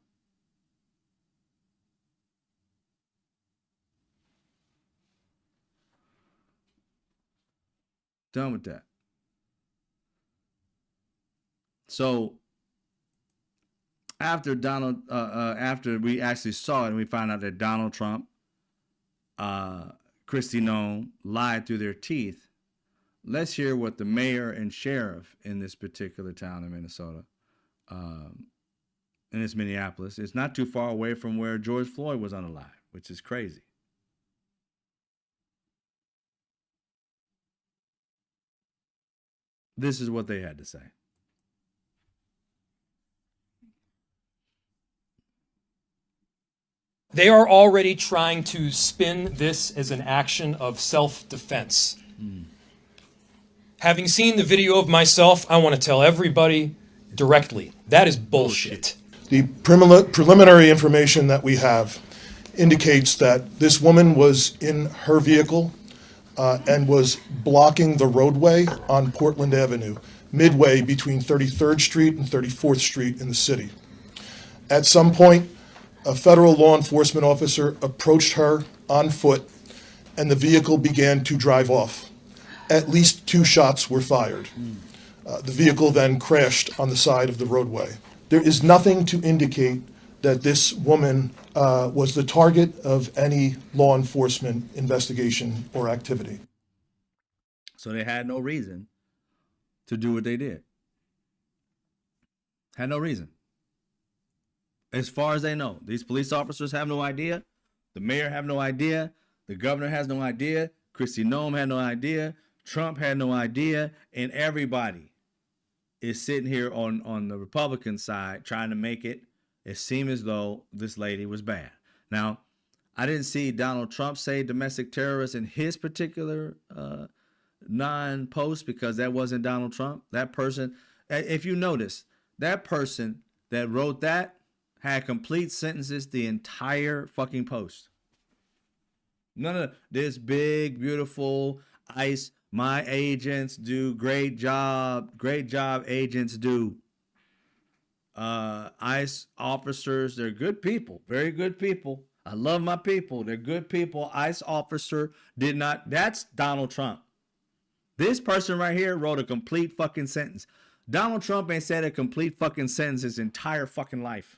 Done with that. So after after we actually saw it and we found out that Donald Trump, Kristi Noem lied through their teeth, let's hear what the mayor and sheriff in this particular town in Minnesota, in this Minneapolis, it's not too far away from where George Floyd was unalive, which is crazy. This is what they had to say. They are already trying to spin this as an action of self-defense. Having seen the video of myself, I want to tell everybody directly, that is bullshit. The preliminary information that we have indicates that this woman was in her vehicle and was blocking the roadway on Portland Avenue, midway between 33rd Street and 34th Street in the city. At some point, a federal law enforcement officer approached her on foot, and the vehicle began to drive off. At least 2 shots were fired. The vehicle then crashed on the side of the roadway. There is nothing to indicate that this woman was the target of any law enforcement investigation or activity. So they had no reason to do what they did. Had no reason. As far as they know, these police officers have no idea. The mayor have no idea. The governor has no idea. Kristi Noem had no idea. Trump had no idea. And everybody is sitting here on the Republican side trying to make it seem as though this lady was bad. Now, I didn't see Donald Trump say domestic terrorist in his particular non-post because that wasn't Donald Trump. That person, if you notice, that person that wrote that had complete sentences the entire fucking post. None of this big, beautiful ICE, my agents do great job, agents do. ICE officers, they're good people, very good people. I love my people, they're good people. ICE officer did not, that's Donald Trump. This person right here wrote a complete fucking sentence. Donald Trump ain't said a complete fucking sentence his entire fucking life.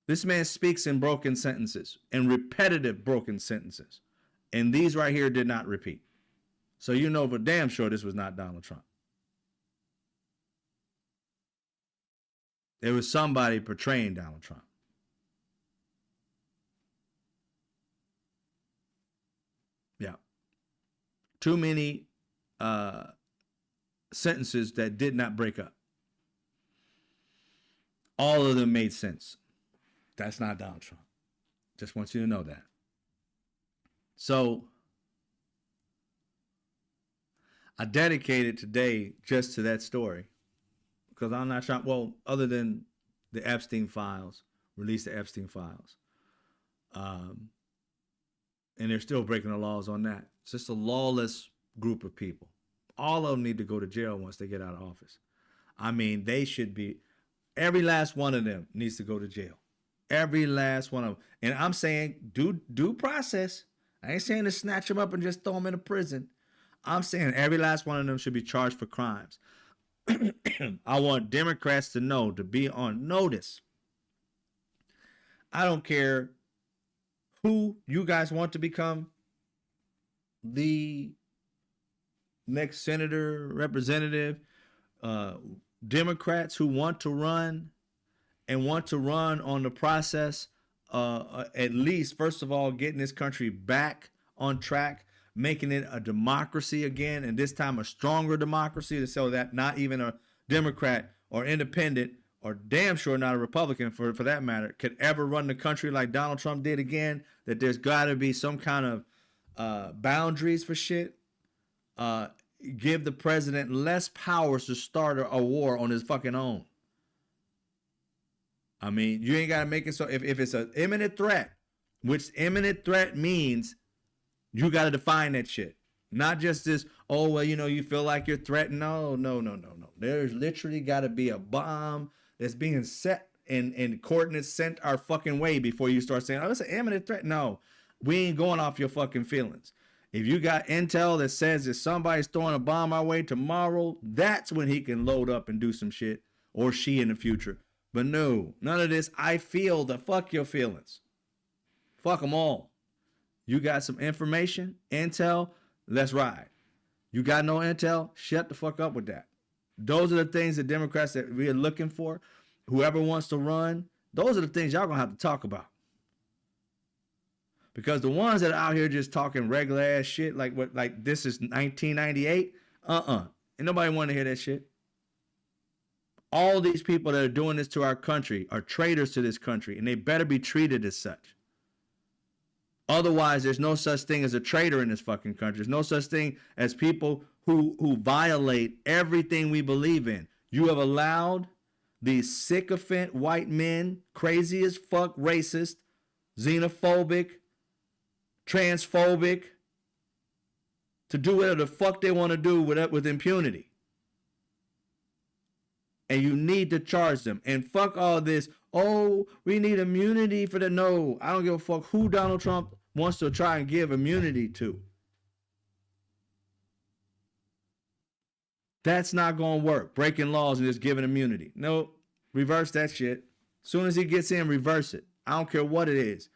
This man speaks in broken sentences and repetitive broken sentences. And these right here did not repeat. So you know for damn sure this was not Donald Trump. It was somebody portraying Donald Trump. Yeah. Too many sentences that did not break up. All of them made sense. That's not Donald Trump. Just want you to know that. So I dedicated today just to that story because I'm not trying, well, other than the Epstein files, release the Epstein files. And they're still breaking the laws on that. It's just a lawless group of people. All of them need to go to jail once they get out of office. I mean, they should be, every last one of them needs to go to jail. Every last one of them. And I'm saying due process. I ain't saying to snatch them up and just throw them in a prison. I'm saying every last one of them should be charged for crimes. I want Democrats to know, to be on notice. I don't care who you guys want to become the next senator, representative, Democrats who want to run and want to run on the process, at least, first of all, getting this country back on track, making it a democracy again, and this time a stronger democracy, so that not even a Democrat or independent or damn sure not a Republican for that matter could ever run the country like Donald Trump did again. That there's got to be some kind of boundaries for shit. Give the president less powers to start a war on his fucking own. I mean, you ain't got to make it so if it's an imminent threat, which imminent threat means, you got to define that shit. Not just this, oh, well, you know, you feel like you're threatened. No. There's literally got to be a bomb that's being set and coordinates sent our fucking way before you start saying, oh, it's an imminent threat. No, we ain't going off your fucking feelings. If you got intel that says that somebody's throwing a bomb our way tomorrow, that's when he can load up and do some shit, or she in the future. But no, none of this. I feel the fuck your feelings. Fuck them all. You got some information, intel, let's ride. You got no intel, shut the fuck up with that. Those are the things that Democrats that we're looking for. Whoever wants to run, those are the things y'all gonna have to talk about. Because the ones that are out here just talking regular ass shit like what, like this is 1998, ain't nobody want to hear that shit. All these people that are doing this to our country are traitors to this country, and they better be treated as such. Otherwise, there's no such thing as a traitor in this fucking country. There's no such thing as people who violate everything we believe in. You have allowed these sycophant white men, crazy as fuck, racist, xenophobic, transphobic, to do whatever the fuck they want to do with impunity. And you need to charge them. And fuck all this, oh, we need immunity for the no. I don't give a fuck who Donald Trump wants to try and give immunity to. That's not going to work. Breaking laws and just giving immunity. No, reverse that shit. As soon as he gets in, reverse it. I don't care what it is.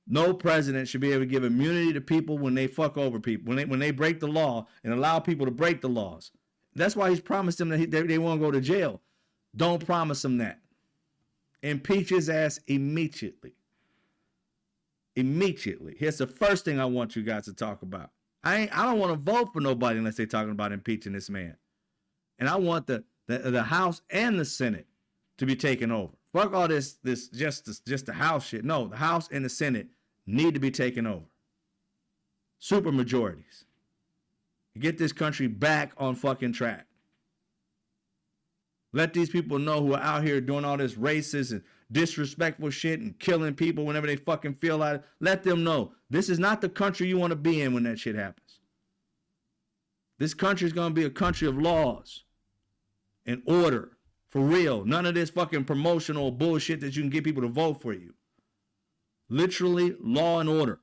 No president should be able to give immunity to people when they fuck over people, when they break the law and allow people to break the laws. That's why he's promised them that they won't go to jail. Don't promise them that. Impeach his ass immediately. Immediately. Here's the first thing I want you guys to talk about. I don't want to vote for nobody unless they're talking about impeaching this man. And I want the House and the Senate to be taken over. Fuck all this just the House shit. No, the House and the Senate need to be taken over. Super majorities. Get this country back on fucking track. Let these people know who are out here doing all this racist and disrespectful shit and killing people whenever they fucking feel like it. Let them know this is not the country you want to be in when that shit happens. This country is going to be a country of laws and order. For real. None of this fucking promotional bullshit that you can get people to vote for you. Literally law and order.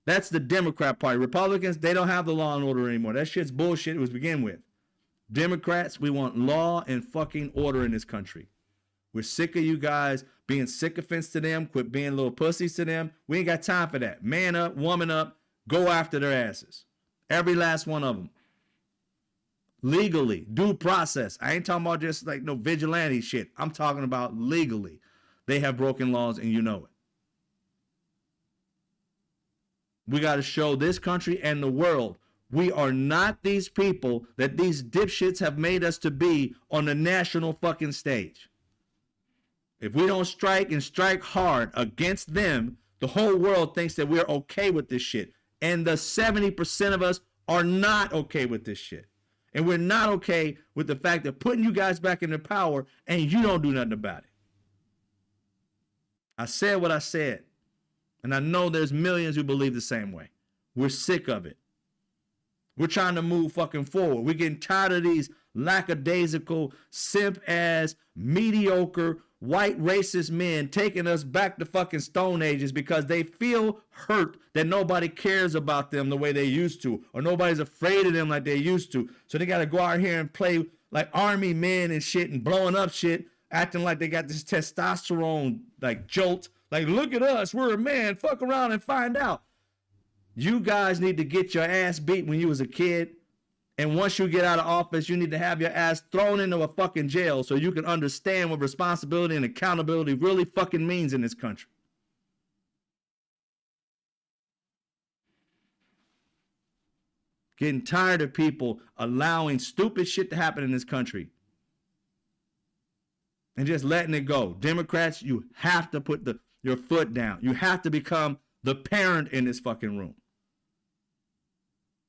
That's the Democrat Party. Republicans, they don't have the law and order anymore. That shit's bullshit to begin with. Democrats, we want law and fucking order in this country. We're sick of you guys being sycophants to them. Quit being little pussies to them. We ain't got time for that. Man up, woman up, go after their asses. Every last one of them. Legally, due process. I ain't talking about just like no vigilante shit. I'm talking about legally. They have broken laws and you know it. We got to show this country and the world we are not these people that these dipshits have made us to be on the national fucking stage. If we don't strike and strike hard against them, the whole world thinks that we're okay with this shit. And the 70% of us are not okay with this shit. And we're not okay with the fact that putting you guys back into power and you don't do nothing about it. I said what I said. And I know there's millions who believe the same way. We're sick of it. We're trying to move fucking forward. We're getting tired of these lackadaisical, simp-ass, mediocre, white racist men taking us back to fucking Stone Ages because they feel hurt that nobody cares about them the way they used to, or nobody's afraid of them like they used to. So they got to go out here and play like army men and shit and blowing up shit, acting like they got this testosterone like jolt. Like, look at us, we're a man, fuck around and find out. You guys need to get your ass beat when you was a kid. And once you get out of office, you need to have your ass thrown into a fucking jail so you can understand what responsibility and accountability really fucking means in this country. Getting tired of people allowing stupid shit to happen in this country. And just letting it go. Democrats, you have to put your foot down. You have to become the parent in this fucking room.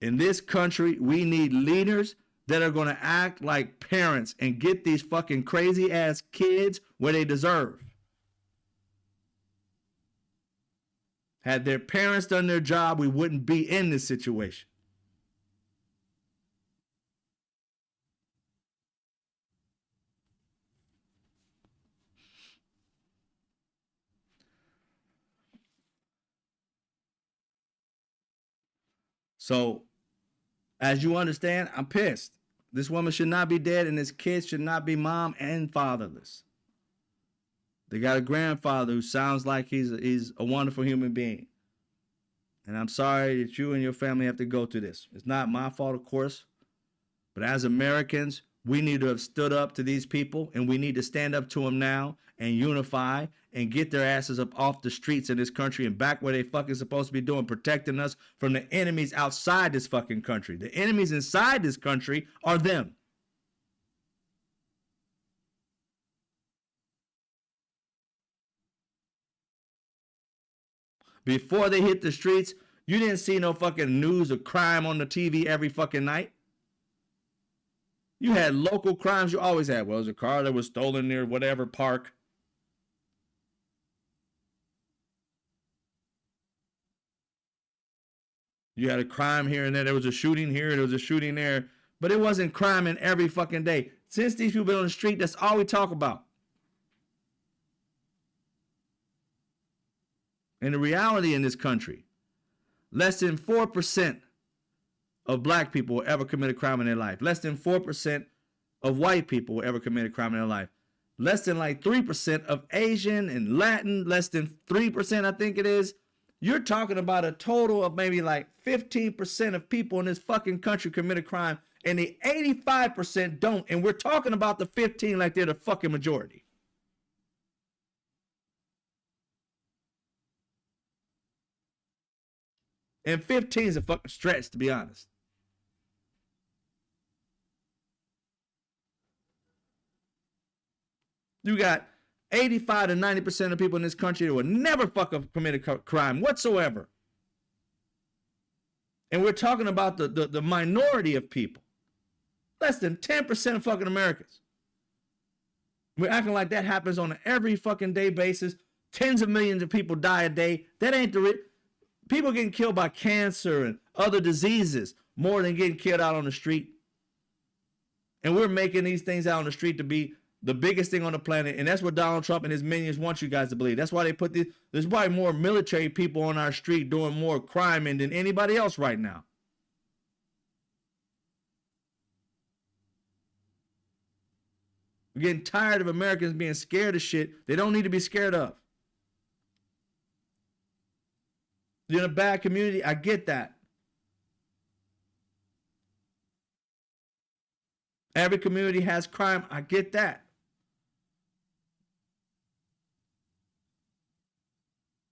In this country, we need leaders that are going to act like parents and get these fucking crazy ass kids where they deserve. Had their parents done their job, we wouldn't be in this situation. So, as you understand, I'm pissed. This woman should not be dead, and this kid should not be mom and fatherless. They got a grandfather who sounds like he's a wonderful human being. And I'm sorry that you and your family have to go through this. It's not my fault, of course. But as Americans, we need to have stood up to these people, and we need to stand up to them now and unify and get their asses up off the streets of this country and back where they fucking supposed to be doing, protecting us from the enemies outside this fucking country. The enemies inside this country are them. Before they hit the streets, you didn't see no fucking news of crime on the TV every fucking night. You had local crimes you always had. Well, it was a car that was stolen near whatever park. You had a crime here and there. There was a shooting here. There was a shooting there. But it wasn't crime in every fucking day. Since these people been on the street, that's all we talk about. And the reality in this country, less than 4% of black people will ever commit a crime in their life. Less than 4% of white people will ever commit a crime in their life. Less than like 3% of Asian and Latin, less than 3%, I think it is. You're talking about a total of maybe like 15% of people in this fucking country commit a crime, and the 85% don't. And we're talking about the 15 like they're the fucking majority. And 15 is a fucking stretch, to be honest. You got 85 to 90% of people in this country that will never fucking commit a crime whatsoever. And we're talking about the minority of people. Less than 10% of fucking Americans. We're acting like that happens on an every fucking day basis. Tens of millions of people die a day. That ain't the people getting killed by cancer and other diseases more than getting killed out on the street. And we're making these things out on the street to be the biggest thing on the planet. And that's what Donald Trump and his minions want you guys to believe. That's why they put there's probably more military people on our street doing more crime than anybody else right now. We're getting tired of Americans being scared of shit they don't need to be scared of. You're in a bad community, I get that. Every community has crime, I get that.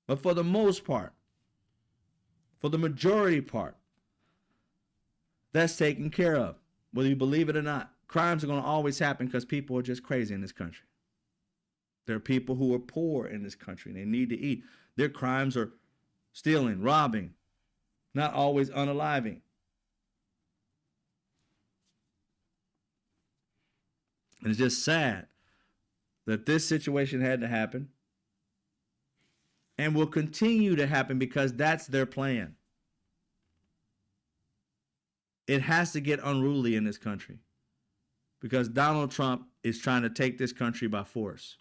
But for the most part, for the majority part, that's taken care of, whether you believe it or not. Crimes are going to always happen because people are just crazy in this country. There are people who are poor in this country and they need to eat. Their crimes are stealing, robbing, not always unaliving. And it's just sad that this situation had to happen and will continue to happen because that's their plan. It has to get unruly in this country because Donald Trump is trying to take this country by force.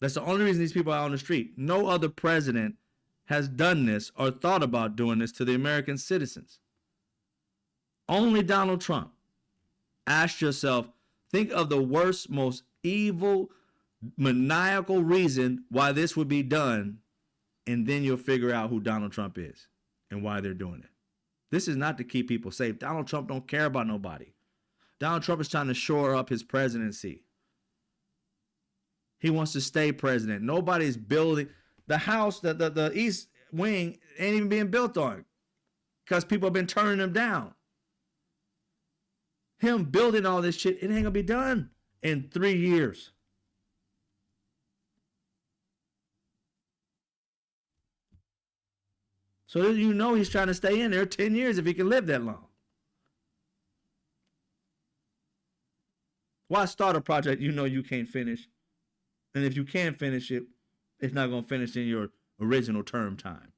That's the only reason these people are on the street. No other president has done this or thought about doing this to the American citizens. Only Donald Trump. Ask yourself, think of the worst, most evil, maniacal reason why this would be done, and then you'll figure out who Donald Trump is and why they're doing it. This is not to keep people safe. Donald Trump don't care about nobody. Donald Trump is trying to shore up his presidency. He wants to stay president. Nobody's building. The house, the East Wing ain't even being built on. because people have been turning him down. Him building all this shit, it ain't gonna be done in 3 years. So you know he's trying to stay in there 10 years if he can live that long. Why start a project you know you can't finish? And if you can finish it, it's not going to finish in your original term time.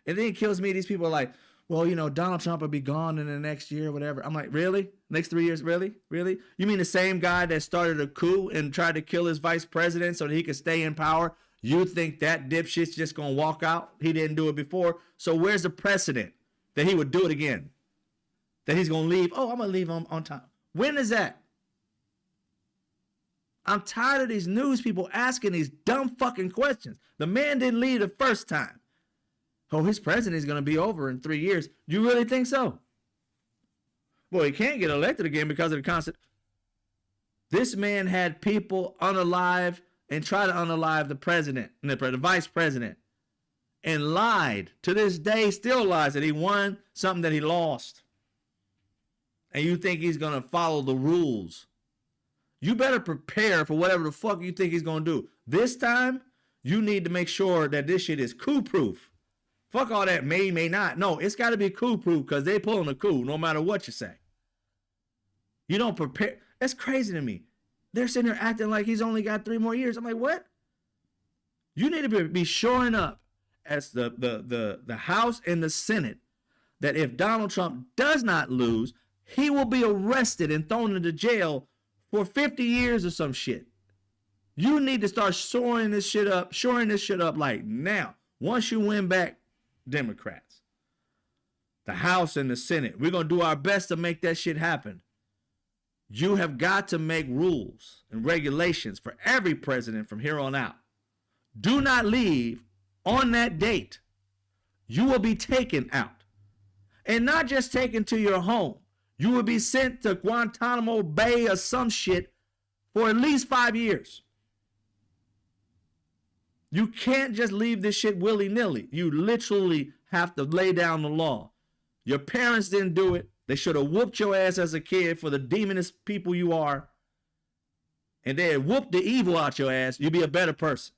And then it kills me. These people are like, well, you know, Donald Trump will be gone in the next year or whatever. I'm like, really? Next 3 years? Really? Really? You mean the same guy that started a coup and tried to kill his vice president so that he could stay in power? You think that dipshit's just going to walk out? He didn't do it before. So where's the precedent that he would do it again? That he's going to leave? Oh, I'm going to leave on time. When is that? I'm tired of these news people asking these dumb fucking questions. The man didn't leave the first time. Oh, his presidency is going to be over in 3 years. You really think so? Well, he can't get elected again because of the constant. This man had people unalive and try to unalive the president, the vice president, and lied. To this day, still lies that he won something that he lost. And you think he's going to follow the rules. You better prepare for whatever the fuck you think he's going to do. This time, you need to make sure that this shit is coup-proof. Fuck all that may not. No, it's got to be coup-proof because they pulling a coup no matter what you say. You don't prepare. That's crazy to me. They're sitting there acting like he's only got 3 more years. I'm like, what? You need to be shoring up as the House and the Senate that if Donald Trump does not lose, he will be arrested and thrown into jail for 50 years or some shit. You need to start shoring this shit up like now. Once you win back Democrats, the House and the Senate, we're going to do our best to make that shit happen. You have got to make rules and regulations for every president from here on out. Do not leave on that date. You will be taken out. And not just taken to your home. You will be sent to Guantanamo Bay or some shit for at least 5 years. You can't just leave this shit willy-nilly. You literally have to lay down the law. Your parents didn't do it. They should have whooped your ass as a kid for the demonist people you are. And they had whooped the evil out your ass. You'd be a better person.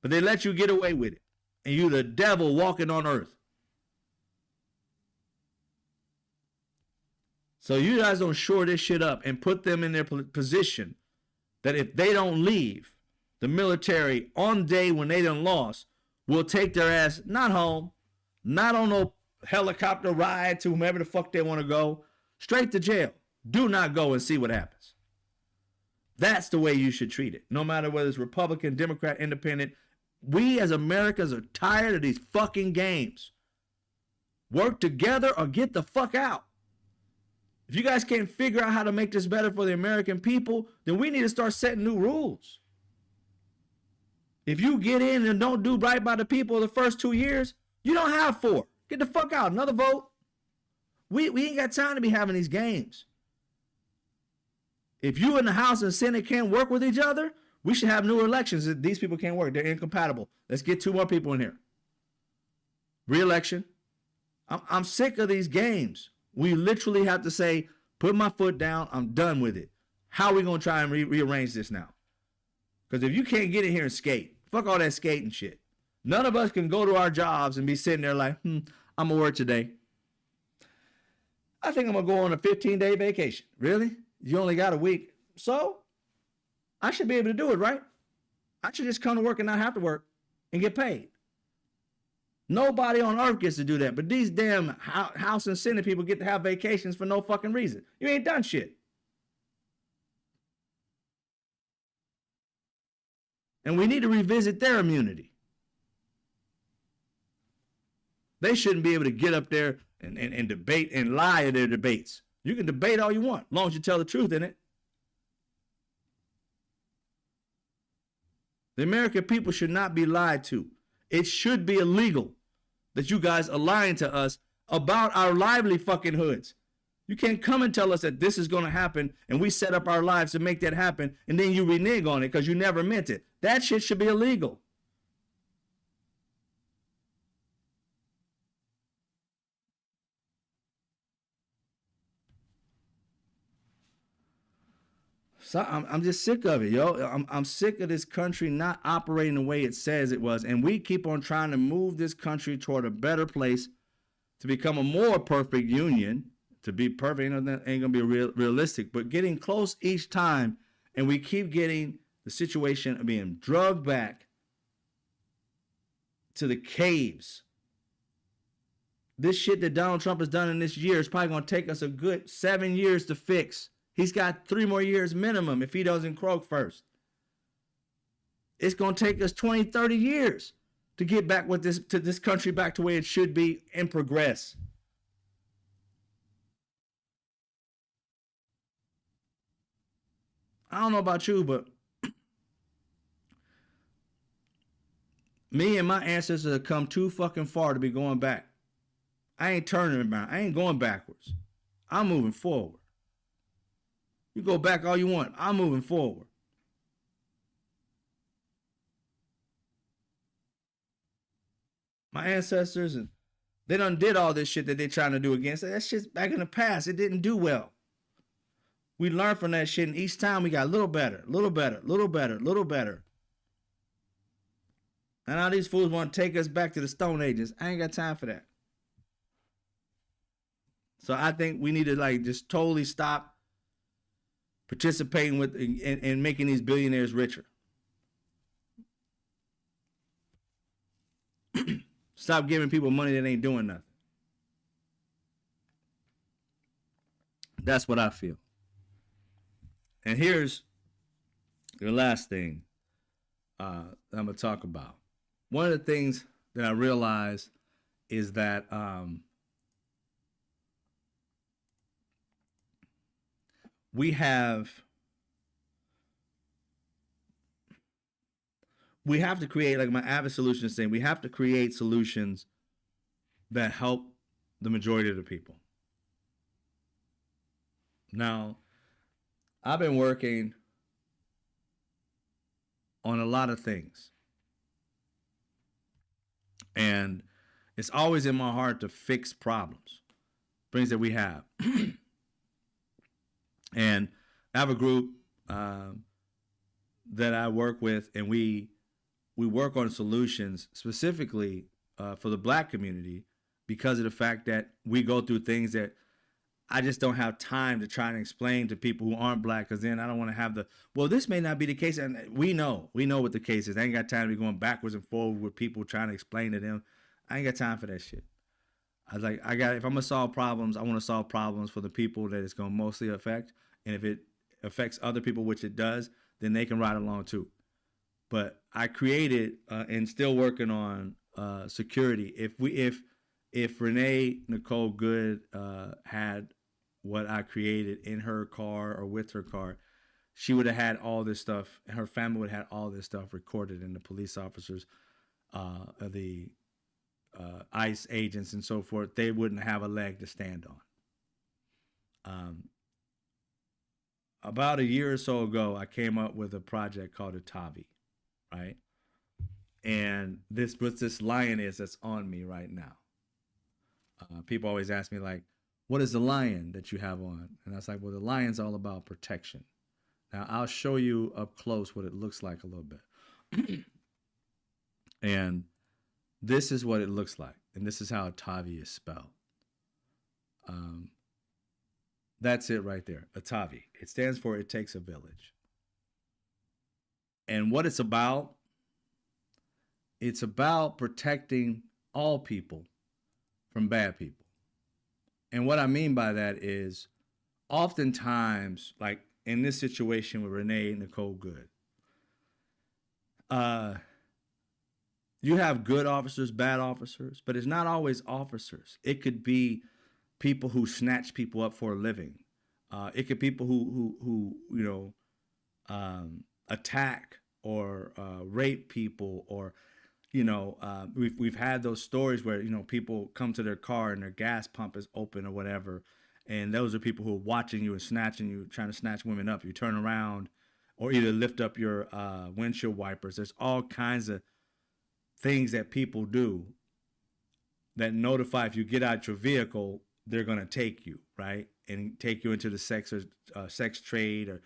But they let you get away with it. And you the devil walking on earth. So you guys don't shore this shit up and put them in their position that if they don't leave, the military on day when they done lost will take their ass not home, not on no helicopter ride to whomever the fuck they want to go, straight to jail. Do not go and see what happens. That's the way you should treat it. No matter whether it's Republican, Democrat, Independent. We as Americans are tired of these fucking games. Work together or get the fuck out. If you guys can't figure out how to make this better for the American people, then we need to start setting new rules. If you get in and don't do right by the people the first 2 years, you don't have 4. Get the fuck out. Another vote. We ain't got time to be having these games. If you in the House and Senate can't work with each other, we should have new elections. These people can't work. They're incompatible. Let's get 2 more people in here. Re-election. I'm sick of these games. We literally have to say, put my foot down. I'm done with it. How are we going to try and rearrange this now? Because if you can't get in here and skate, fuck all that skating shit. None of us can go to our jobs and be sitting there like, I'm going to work today. I think I'm going to go on a 15-day vacation. Really? You only got a week. So I should be able to do it, right? I should just come to work and not have to work and get paid. Nobody on earth gets to do that. But these damn House and Senate people get to have vacations for no fucking reason. You ain't done shit. And we need to revisit their immunity. They shouldn't be able to get up there and debate and lie in their debates. You can debate all you want, as long as you tell the truth in it. The American people should not be lied to. It should be illegal that you guys are lying to us about our lively fucking hoods. You can't come and tell us that this is going to happen and we set up our lives to make that happen and then you renege on it because you never meant it. That shit should be illegal. So I'm just sick of it, yo. I'm sick of this country not operating the way it says it was, and we keep on trying to move this country toward a better place, to become a more perfect union. To be perfect, that ain't gonna be realistic, but getting close each time, and we keep getting the situation of being drugged back to the caves. This shit that Donald Trump has done in this year is probably gonna take us a good 7 years to fix. He's got 3 more years minimum if he doesn't croak first. It's gonna take us 20, 30 years to get back with this country back to where it should be and progress. I don't know about you, but me and my ancestors have come too fucking far to be going back. I ain't turning around. I ain't going backwards. I'm moving forward. You go back all you want. I'm moving forward. My ancestors, and they done did all this shit that they trying to do against. That shit's back in the past. It didn't do well. We learned from that shit, and each time we got a little better, little better, little better, little better. And now these fools want to take us back to the Stone Ages. I ain't got time for that. So I think we need to like just totally stop participating with and making these billionaires richer. Stop giving people money that ain't doing nothing. That's what I feel. And here's the last thing I'm going to talk about. One of the things that I realized is that we have to create, like my Avid Solutions thing, we have to create solutions that help the majority of the people. Now, I've been working on a lot of things. And it's always in my heart to fix problems, things that we have. And I have a group that I work with, and we work on solutions specifically for the Black community because of the fact that we go through things that I just don't have time to try and explain to people who aren't Black, because then I don't want to have well, this may not be the case. And we know what the case is. I ain't got time to be going backwards and forward with people trying to explain to them. I ain't got time for that shit. If I'm going to solve problems, I want to solve problems for the people that it's going to mostly affect. And if it affects other people, which it does, then they can ride along too. But I created and still working on security. If Renee Nicole Good had what I created in her car or with her car, she would have had all this stuff. Her family would have had all this stuff recorded, and the police officers, the ICE agents and so forth, they wouldn't have a leg to stand on. About a year or so ago, I came up with a project called Atavi, right? And what this lion is that's on me right now. People always ask me, like, what is the lion that you have on? And I was like, well, the lion's all about protection. Now, I'll show you up close what it looks like a little bit. And this is what it looks like. And this is how Atavi is spelled. That's it right there, Atavi. It stands for It Takes a Village. And what it's about protecting all people from bad people. And what I mean by that is, oftentimes, like in this situation with Renee Nicole Good, you have good officers, bad officers, but it's not always officers. It could be people who snatch people up for a living. It could be people who attack or rape people, or we've had those stories where people come to their car and their gas pump is open or whatever, and those are people who are watching you and snatching you, trying to snatch women up. You turn around or either lift up your windshield wipers. There's all kinds of things that people do that notify if you get out your vehicle, they're going to take you, right? And take you into the sex trade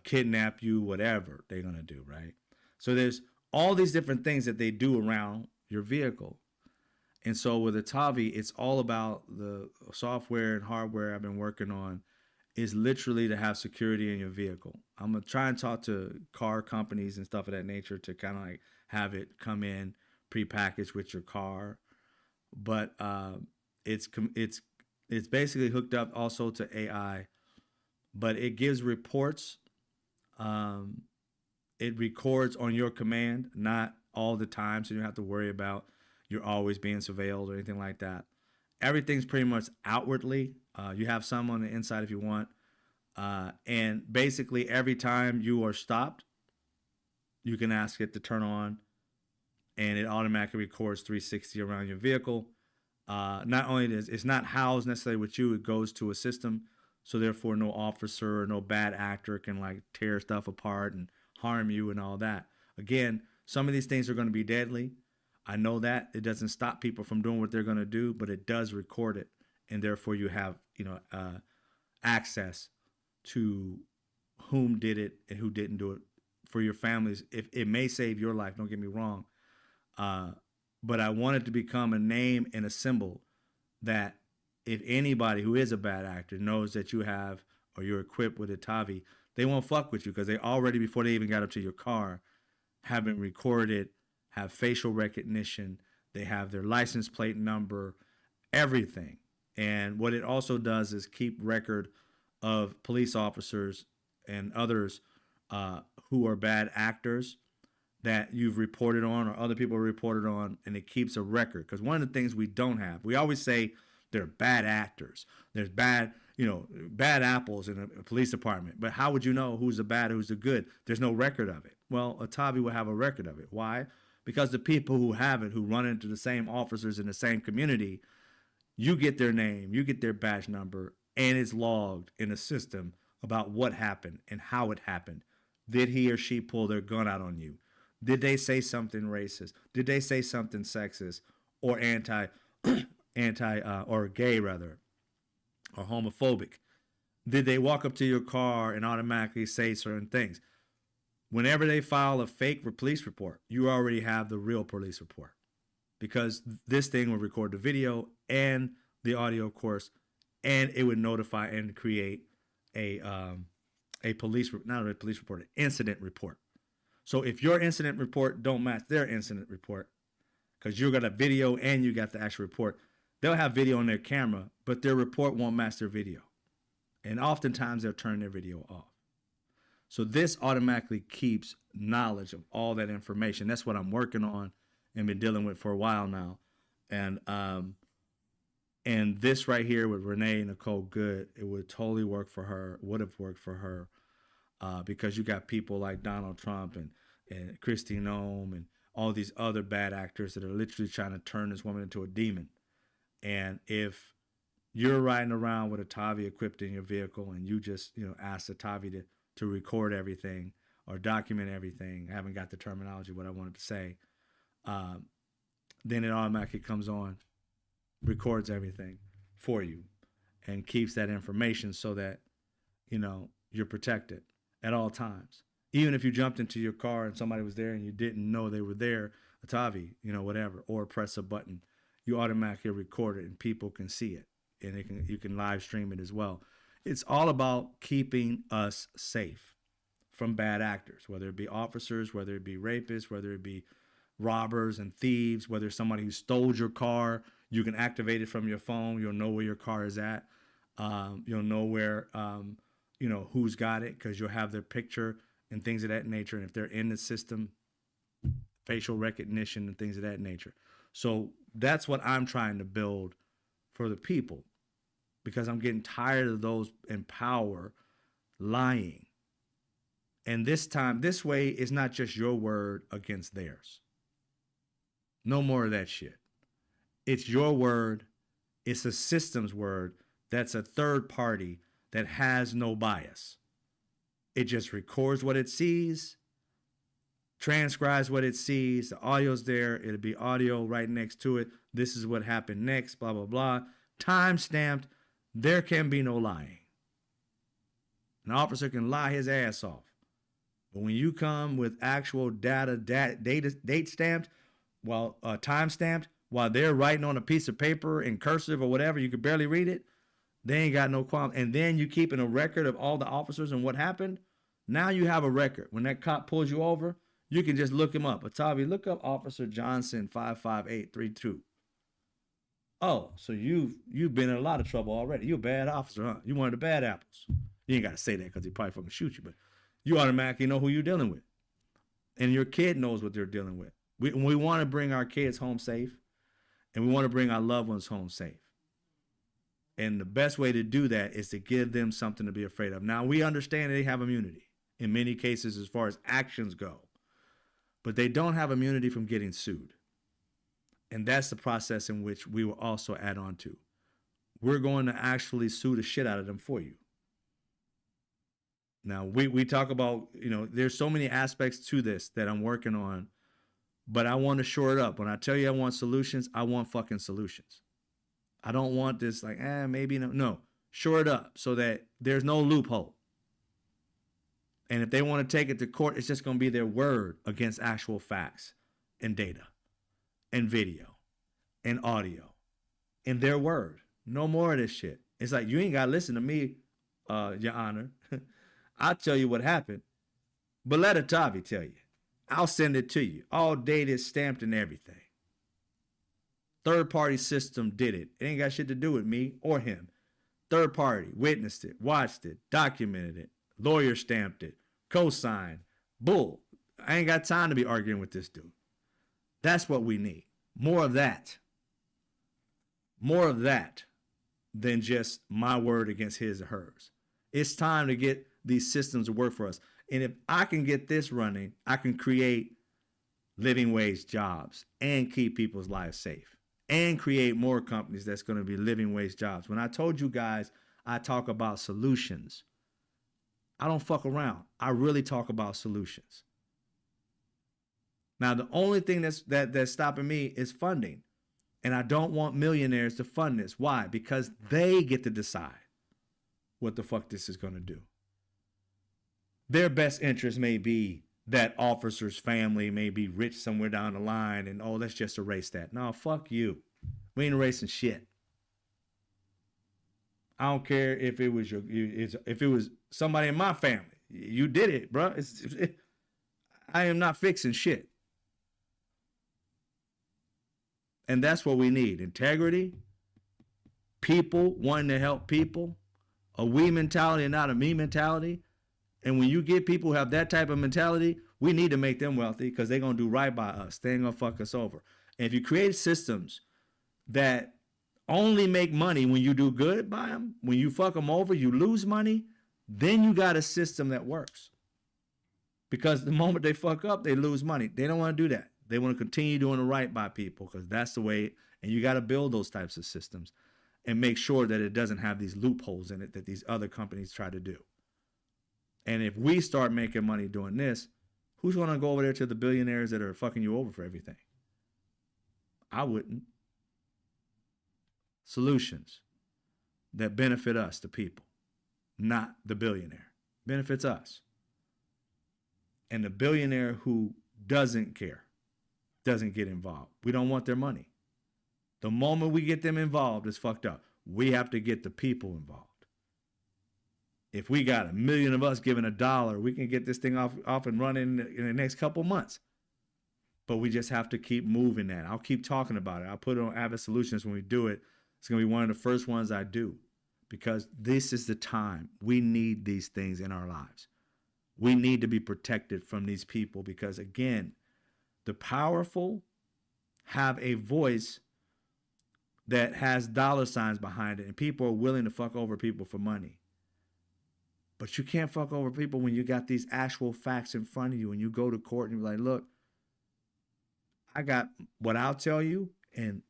kidnap you, whatever they're going to do, right? So there's all these different things that they do around your vehicle. And so with Atavi, it's all about the software and hardware I've been working on is literally to have security in your vehicle. I'm going to try and talk to car companies and stuff of that nature to kind of like have it come in prepackaged with your car. But it's basically hooked up also to AI, but it gives reports. It records on your command, not all the time, so you don't have to worry about you're always being surveilled or anything like that. Everything's pretty much outwardly. You have some on the inside if you want. And basically every time you are stopped, you can ask it to turn on and it automatically records 360 around your vehicle. Not only is it's not housed necessarily with you, it goes to a system. So therefore no officer or no bad actor can like tear stuff apart and harm you and all that. Again, some of these things are going to be deadly. I know that it doesn't stop people from doing what they're going to do, but it does record it. And therefore you have, access to whom did it and who didn't do it for your families. If it may save your life, don't get me wrong. But I want it to become a name and a symbol that if anybody who is a bad actor knows that you have or you're equipped with Atavi, they won't fuck with you because they already, before they even got up to your car, have been recorded, have facial recognition, they have their license plate number, everything. And what it also does is keep record of police officers and others who are bad actors that you've reported on or other people reported on, and it keeps a record. Because one of the things we don't have, we always say they're bad actors. There's bad apples in a police department. But how would you know who's the bad, who's the good? There's no record of it. Well, Atavi will have a record of it. Why? Because the people who have it, who run into the same officers in the same community, you get their name, you get their badge number, and it's logged in a system about what happened and how it happened. Did he or she pull their gun out on you? Did they say something racist? Did they say something sexist or or gay rather, or homophobic? Did they walk up to your car and automatically say certain things? Whenever they file a fake police report, you already have the real police report because this thing will record the video and the audio, of course, and it would notify and create an incident report. So if your incident report don't match their incident report, because you got a video and you got the actual report, they'll have video on their camera, but their report won't match their video. And oftentimes they'll turn their video off. So this automatically keeps knowledge of all that information. That's what I'm working on and been dealing with for a while now. And this right here with Renee Nicole Good, it would totally work for her, would have worked for her, because you got people like Donald Trump and Kristi Noem and all these other bad actors that are literally trying to turn this woman into a demon. And if you're riding around with Atavi equipped in your vehicle and you just, ask Atavi to record everything or document everything, I haven't got the terminology, what I wanted to say, then it automatically comes on, records everything for you and keeps that information so that, you're protected at all times. Even if you jumped into your car and somebody was there and you didn't know they were there, Atavi, whatever, or press a button, you automatically record it and people can see it and you can live stream it as well. It's all about keeping us safe from bad actors, whether it be officers, whether it be rapists, whether it be robbers and thieves, whether it's somebody who stole your car. You can activate it from your phone. You'll know where your car is at. You'll know where, who's got it because you'll have their picture and things of that nature. And if they're in the system, facial recognition and things of that nature. So that's what I'm trying to build for the people because I'm getting tired of those in power lying. And this time, this way, it's not just your word against theirs. No more of that shit. It's your word. It's a system's word that's a third party that has no bias. It just records what it sees, transcribes what it sees. The audio's there. It'll be audio right next to it. This is what happened next, blah, blah, blah. Time stamped. There can be no lying. An officer can lie his ass off. But when you come with actual date stamped, while time stamped, while they're writing on a piece of paper in cursive or whatever, you could barely read it, they ain't got no qualm. And then you keeping a record of all the officers and what happened. Now you have a record. When that cop pulls you over, you can just look him up. Atavi, look up Officer Johnson 55832. Oh, so you've been in a lot of trouble already. You're a bad officer, huh? You one of the bad apples. You ain't got to say that because he probably fucking shoot you, but you automatically know who you're dealing with. And your kid knows what they're dealing with. We want to bring our kids home safe, and we want to bring our loved ones home safe. And the best way to do that is to give them something to be afraid of. Now, we understand they have immunity in many cases as far as actions go, but they don't have immunity from getting sued. And that's the process in which we will also add on to. We're going to actually sue the shit out of them for you. Now, we talk about, there's so many aspects to this that I'm working on, but I want to shore it up. When I tell you I want solutions, I want fucking solutions. I don't want this like, maybe no. No, shore it up so that there's no loophole. And if they want to take it to court, it's just going to be their word against actual facts and data and video and audio and their word. No more of this shit. It's like, you ain't got to listen to me, Your Honor. I'll tell you what happened, but let Atavi tell you. I'll send it to you. All dated, stamped, and everything. Third-party system did it. It ain't got shit to do with me or him. Third party witnessed it, watched it, documented it, lawyer stamped it, co-signed. Bull. I ain't got time to be arguing with this dude. That's what we need. More of that. More of that than just my word against his or hers. It's time to get these systems to work for us. And if I can get this running, I can create living wage jobs and keep people's lives safe and create more companies that's going to be living wage jobs. When I told you guys, I talk about solutions. I don't fuck around. I really talk about solutions. Now, the only thing that's stopping me is funding. And I don't want millionaires to fund this. Why? Because they get to decide what the fuck this is going to do. Their best interest may be that officer's family may be rich somewhere down the line and, let's just erase that. No, fuck you. We ain't erasing shit. I don't care if it was if it was somebody in my family. You did it, bro. I am not fixing shit. And that's what we need. Integrity, people wanting to help people, a we mentality and not a me mentality. And when you get people who have that type of mentality, we need to make them wealthy because they're going to do right by us. They ain't going to fuck us over. And if you create systems that only make money when you do good by them, when you fuck them over, you lose money, then you got a system that works. Because the moment they fuck up, they lose money. They don't want to do that. They want to continue doing the right by people because that's the way, and you got to build those types of systems and make sure that it doesn't have these loopholes in it that these other companies try to do. And if we start making money doing this, who's going to go over there to the billionaires that are fucking you over for everything? I wouldn't. Solutions that benefit us, the people, not the billionaire. Benefits us. And the billionaire who doesn't care, doesn't get involved. We don't want their money. The moment we get them involved, it's fucked up. We have to get the people involved. If we got 1 million of us giving $1, we can get this thing off and running in the next couple months. But we just have to keep moving that. I'll keep talking about it. I'll put it on Avid Solutions when we do it. It's going to be one of the first ones I do because this is the time. We need these things in our lives. We need to be protected from these people because, again, the powerful have a voice that has dollar signs behind it, and people are willing to fuck over people for money. But you can't fuck over people when you got these actual facts in front of you and you go to court and you're like, look, I got what I'll tell you, and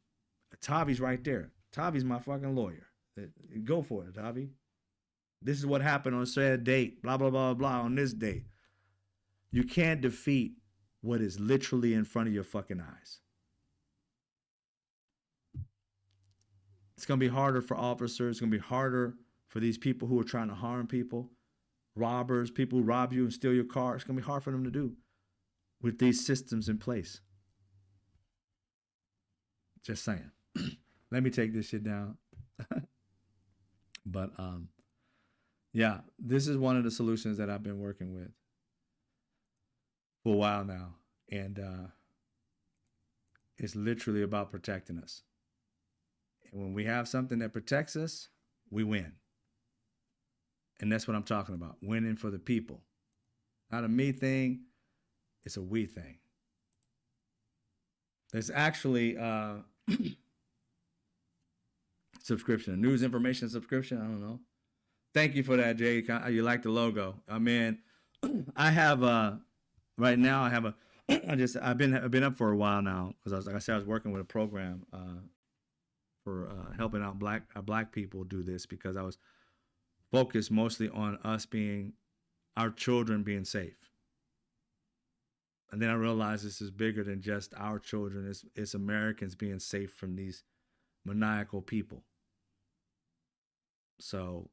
Tavi's right there. Tavi's my fucking lawyer. Go for it, Tavi. This is what happened on said date, blah, blah, blah, blah, on this date. You can't defeat what is literally in front of your fucking eyes. It's going to be harder for officers. It's going to be harder for these people who are trying to harm people. robbers, people who rob you and steal your car. It's going to be hard for them to do with these systems in place. Just saying. Let me take this shit down. But yeah, this is one of the solutions that I've been working with for a while now. And it's literally about protecting us. And when we have something that protects us, we win. And that's what I'm talking about. Winning for the people. Not a me thing, it's a we thing. There's actually subscription, a news information subscription. I don't know. Thank you for that, Jay. You like the logo. I mean, I have right now I have a I've been up for a while now because like I said, I was working with a program for helping out black people do this because I was focused mostly on us being, our children being safe. And then I realized this is bigger than just our children. It's Americans being safe from these maniacal people. So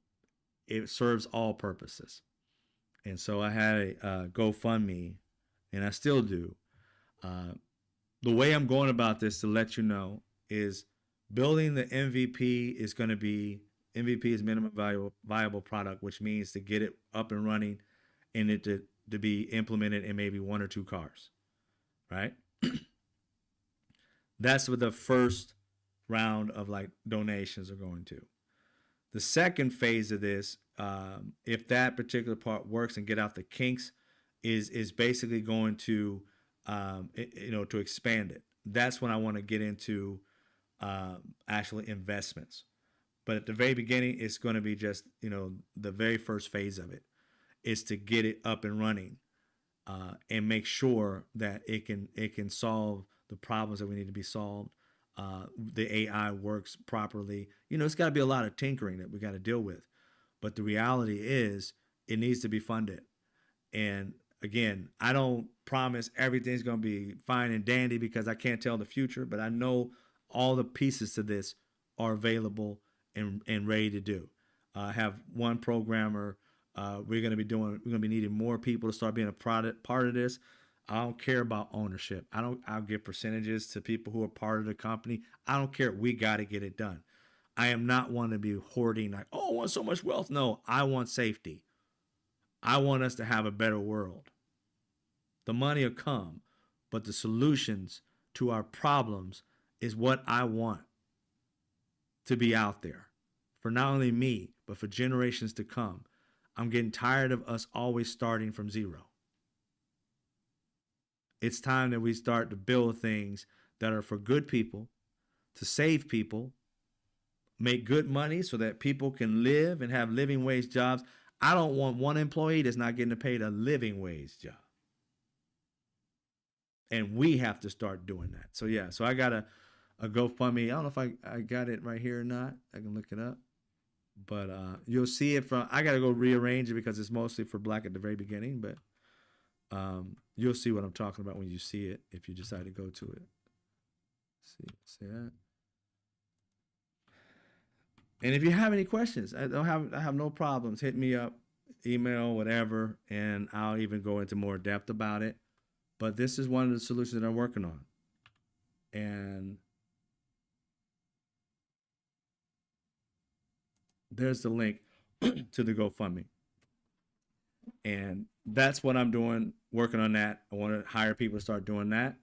it serves all purposes. And so I had a GoFundMe, and I still do. The way I'm going about this, to let you know, is building the MVP is going to be, MVP is minimum viable product, which means to get it up and running and it to be implemented in maybe 1 or 2 cars, right? That's what the first round of like donations are going to. The second phase of this, if that particular part works and get out the kinks, is basically going to, to expand it. That's when I want to get into actually investments. But at the very beginning, it's going to be just, the very first phase of it is to get it up and running and make sure that it can solve the problems that we need to be solved. The AI works properly. It's got to be a lot of tinkering that we got to deal with. But the reality is it needs to be funded. And again, I don't promise everything's going to be fine and dandy because I can't tell the future, but I know all the pieces to this are available and ready to do. I have one programmer. We're going to be needing more people to start being a part of this. I don't care about ownership. I'll give percentages to people who are part of the company. I don't care. We got to get it done. I am not one to be hoarding like, oh, I want so much wealth. No, I want safety. I want us to have a better world. The money will come, but the solutions to our problems is what I want to be out there for not only me, but for generations to come. I'm getting tired of us always starting from zero. It's time that we start to build things that are for good people, to save people, make good money so that people can live and have living wage jobs. I don't want one employee that's not getting paid a living wage job. And we have to start doing that. So yeah, so I got a GoFundMe. I don't know if I got it right here or not. I can look it up. But you'll see it I got to go rearrange it because it's mostly for Black at the very beginning. But you'll see what I'm talking about when you see it, if you decide to go to it. See that? And if you have any questions, I have no problems. Hit me up, email, whatever, and I'll even go into more depth about it. But this is one of the solutions that I'm working on. And there's the link to the GoFundMe. And that's what I'm doing, working on that. I want to hire people to start doing that.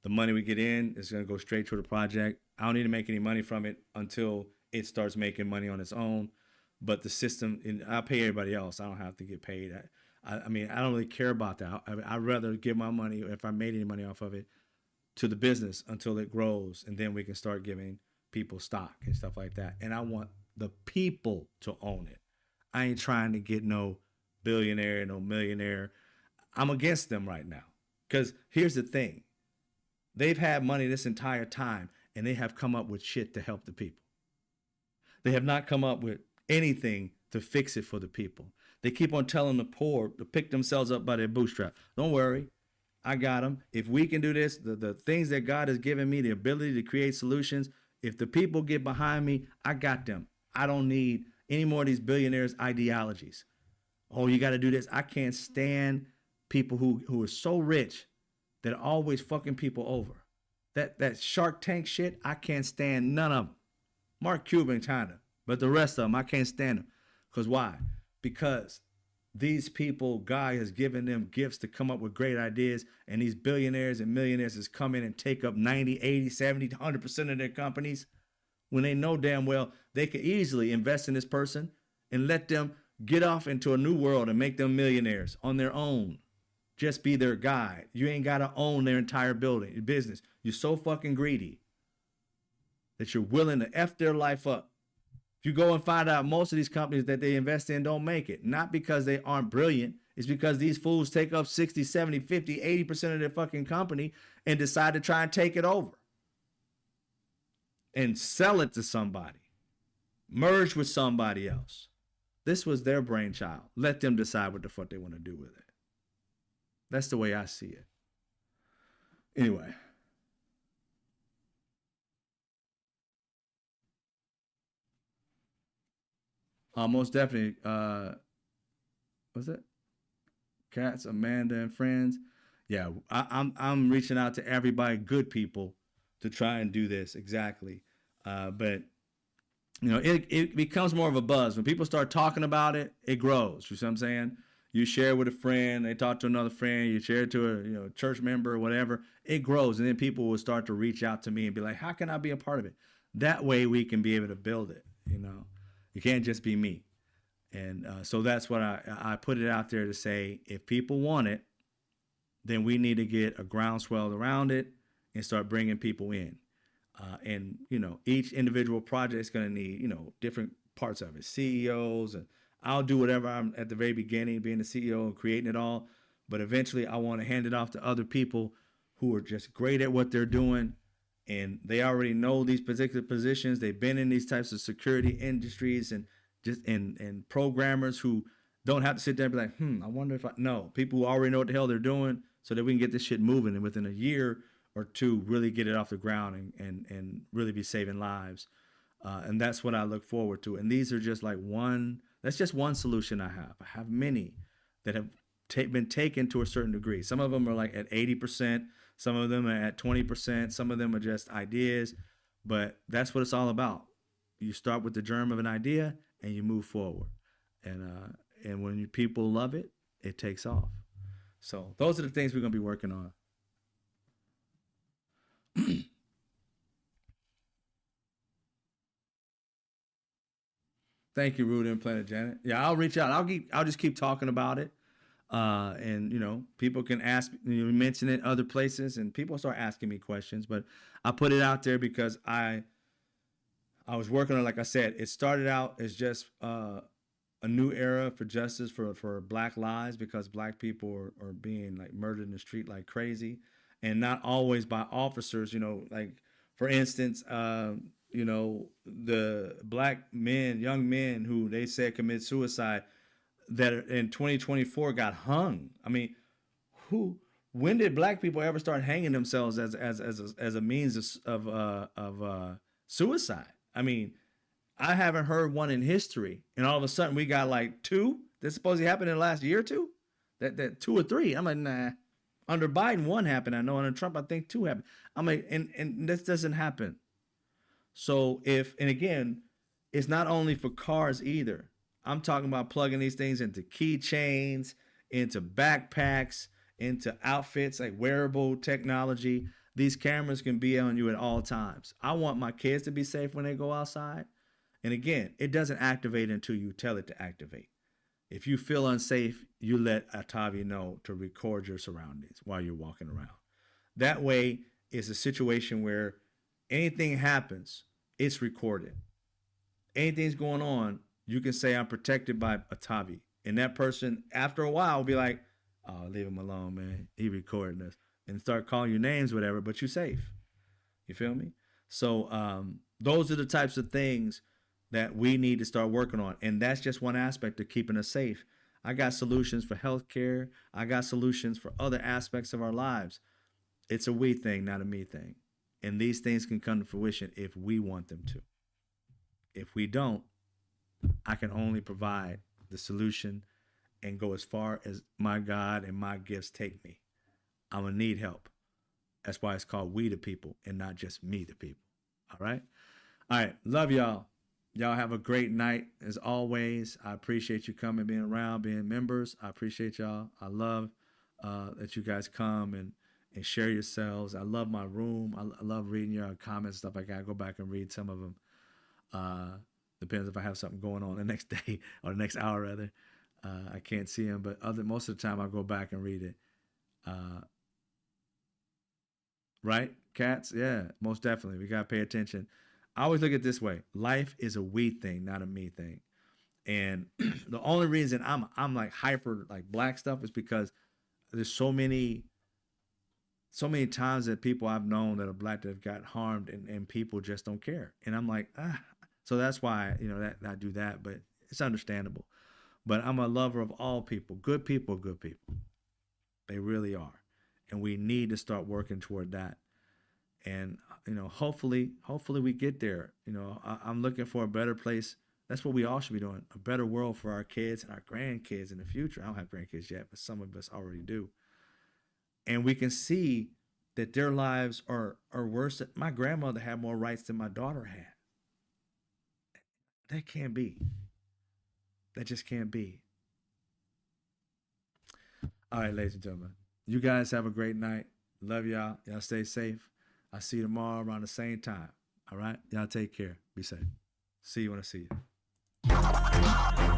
The money we get in is going to go straight to the project. I don't need to make any money from it until it starts making money on its own. But the system, and I'll pay everybody else. I don't have to get paid. I mean, I don't really care about that. I'd rather give my money, if I made any money off of it, to the business until it grows. And then we can start giving people stock and stuff like that. And I want the people to own it. I ain't trying to get no billionaire, no millionaire. I'm against them right now. Because here's the thing. They've had money this entire time, and they have come up with shit to help the people. They have not come up with anything to fix it for the people. They keep on telling the poor to pick themselves up by their bootstrap. Don't worry. I got them. If we can do this, the things that God has given me, the ability to create solutions, if the people get behind me, I got them. I don't need any more of these billionaires' ideologies. oh, you got to do this. I can't stand people who are so rich that are always fucking people over. That Shark Tank shit, I can't stand none of them. Mark Cuban, China, but the rest of them, I can't stand them. Because why? Because these people, God has given them gifts to come up with great ideas, and these billionaires and millionaires has come in and take up 90, 80, 70, 100% of their companies when they know damn well they could easily invest in this person and let them get off into a new world and make them millionaires on their own. Just be their guide. You ain't got to own their entire business. You're so fucking greedy that you're willing to F their life up. You go and find out most of these companies that they invest in don't make it. Not because they aren't brilliant. It's because these fools take up 60, 70, 50, 80% of their fucking company and decide to try and take it over and sell it to somebody, merge with somebody else. This was their brainchild. Let them decide what the fuck they want to do with it. That's the way I see it. Anyway. Most definitely. What's it? Cats, Amanda, and friends. Yeah, I'm reaching out to everybody, good people, to try and do this exactly. But you know, it becomes more of a buzz when people start talking about it. It grows. You see what I'm saying? You share it with a friend, they talk to another friend, you share it to a church member or whatever. It grows, and then people will start to reach out to me and be like, "How can I be a part of it?" That way, we can be able to build it. You can't just be me. And so that's what I put it out there to say, if people want it, then we need to get a groundswell around it and start bringing people in. And, each individual project is going to need, different parts of it, CEOs, and I'll do whatever I'm at the very beginning, being the CEO and creating it all. But eventually I want to hand it off to other people who are just great at what they're doing. And they already know these particular positions. They've been in these types of security industries and programmers who don't have to sit there and be like, I wonder if no, people who already know what the hell they're doing so that we can get this shit moving and within a year or two, really get it off the ground and really be saving lives. And that's what I look forward to. And these are just like that's just one solution I have. I have many that have been taken to a certain degree. Some of them are like at 80%. Some of them are at 20%. Some of them are just ideas, but that's what it's all about. You start with the germ of an idea and you move forward. And when people love it, it takes off. So those are the things we're going to be working on. Thank you, Rudy and Planet Janet. Yeah, I'll reach out. I'll just keep talking about it. And people can ask, mention it other places, and people start asking me questions. But I put it out there because I was working on, like I said, it started out as just a new era for justice for Black lives, because Black people are being like murdered in the street like crazy, and not always by officers. Like for instance, the Black men, young men who they said commit suicide, that in 2024 got hung. I mean, when did Black people ever start hanging themselves as a means of suicide? I mean, I haven't heard one in history, and all of a sudden we got like two that supposedly happened in the last year or two. That 2 or 3. I'm like, nah. Under Biden, 1 happened. I know. Under Trump, I think 2 happened. I'm like, and this doesn't happen. So and again, it's not only for cars either. I'm talking about plugging these things into keychains, into backpacks, into outfits, like wearable technology. These cameras can be on you at all times. I want my kids to be safe when they go outside. And again, it doesn't activate until you tell it to activate. If you feel unsafe, you let Atavi know to record your surroundings while you're walking around. That way, it's a situation where anything happens, it's recorded. Anything's going on, you can say, I'm protected by Atavi. And that person, after a while, will be like, oh, leave him alone, man. He recording this. And start calling you names, whatever, but you're safe. You feel me? So those are the types of things that we need to start working on. And that's just one aspect of keeping us safe. I got solutions for healthcare. I got solutions for other aspects of our lives. It's a we thing, not a me thing. And these things can come to fruition if we want them to. If we don't, I can only provide the solution and go as far as my God and my gifts take me. I'm gonna need help. That's why it's called We the People and not just Me the People. All right. All right. Love y'all. Y'all have a great night as always. I appreciate you coming, being around, being members. I appreciate y'all. I love that you guys come and share yourselves. I love my room. I love reading your comments, stuff like that. I go back and read some of them. Depends if I have something going on the next day or the next hour rather. I can't see them, but most of the time I go back and read it. Right, cats? Yeah, most definitely. We gotta pay attention. I always look at it this way: life is a we thing, not a me thing. And the only reason I'm like hyper like black stuff is because there's so many times that people I've known that are black that have got harmed and people just don't care. And I'm like, so that's why, that I do that, but it's understandable. But I'm a lover of all people. Good people. They really are. And we need to start working toward that. And, hopefully we get there. I'm looking for a better place. That's what we all should be doing. A better world for our kids and our grandkids in the future. I don't have grandkids yet, but some of us already do. And we can see that their lives are worse. My grandmother had more rights than my daughter had. That can't be. That just can't be. All right, ladies and gentlemen. You guys have a great night. Love y'all. Y'all stay safe. I'll see you tomorrow around the same time. All right? Y'all take care. Be safe. See you when I see you.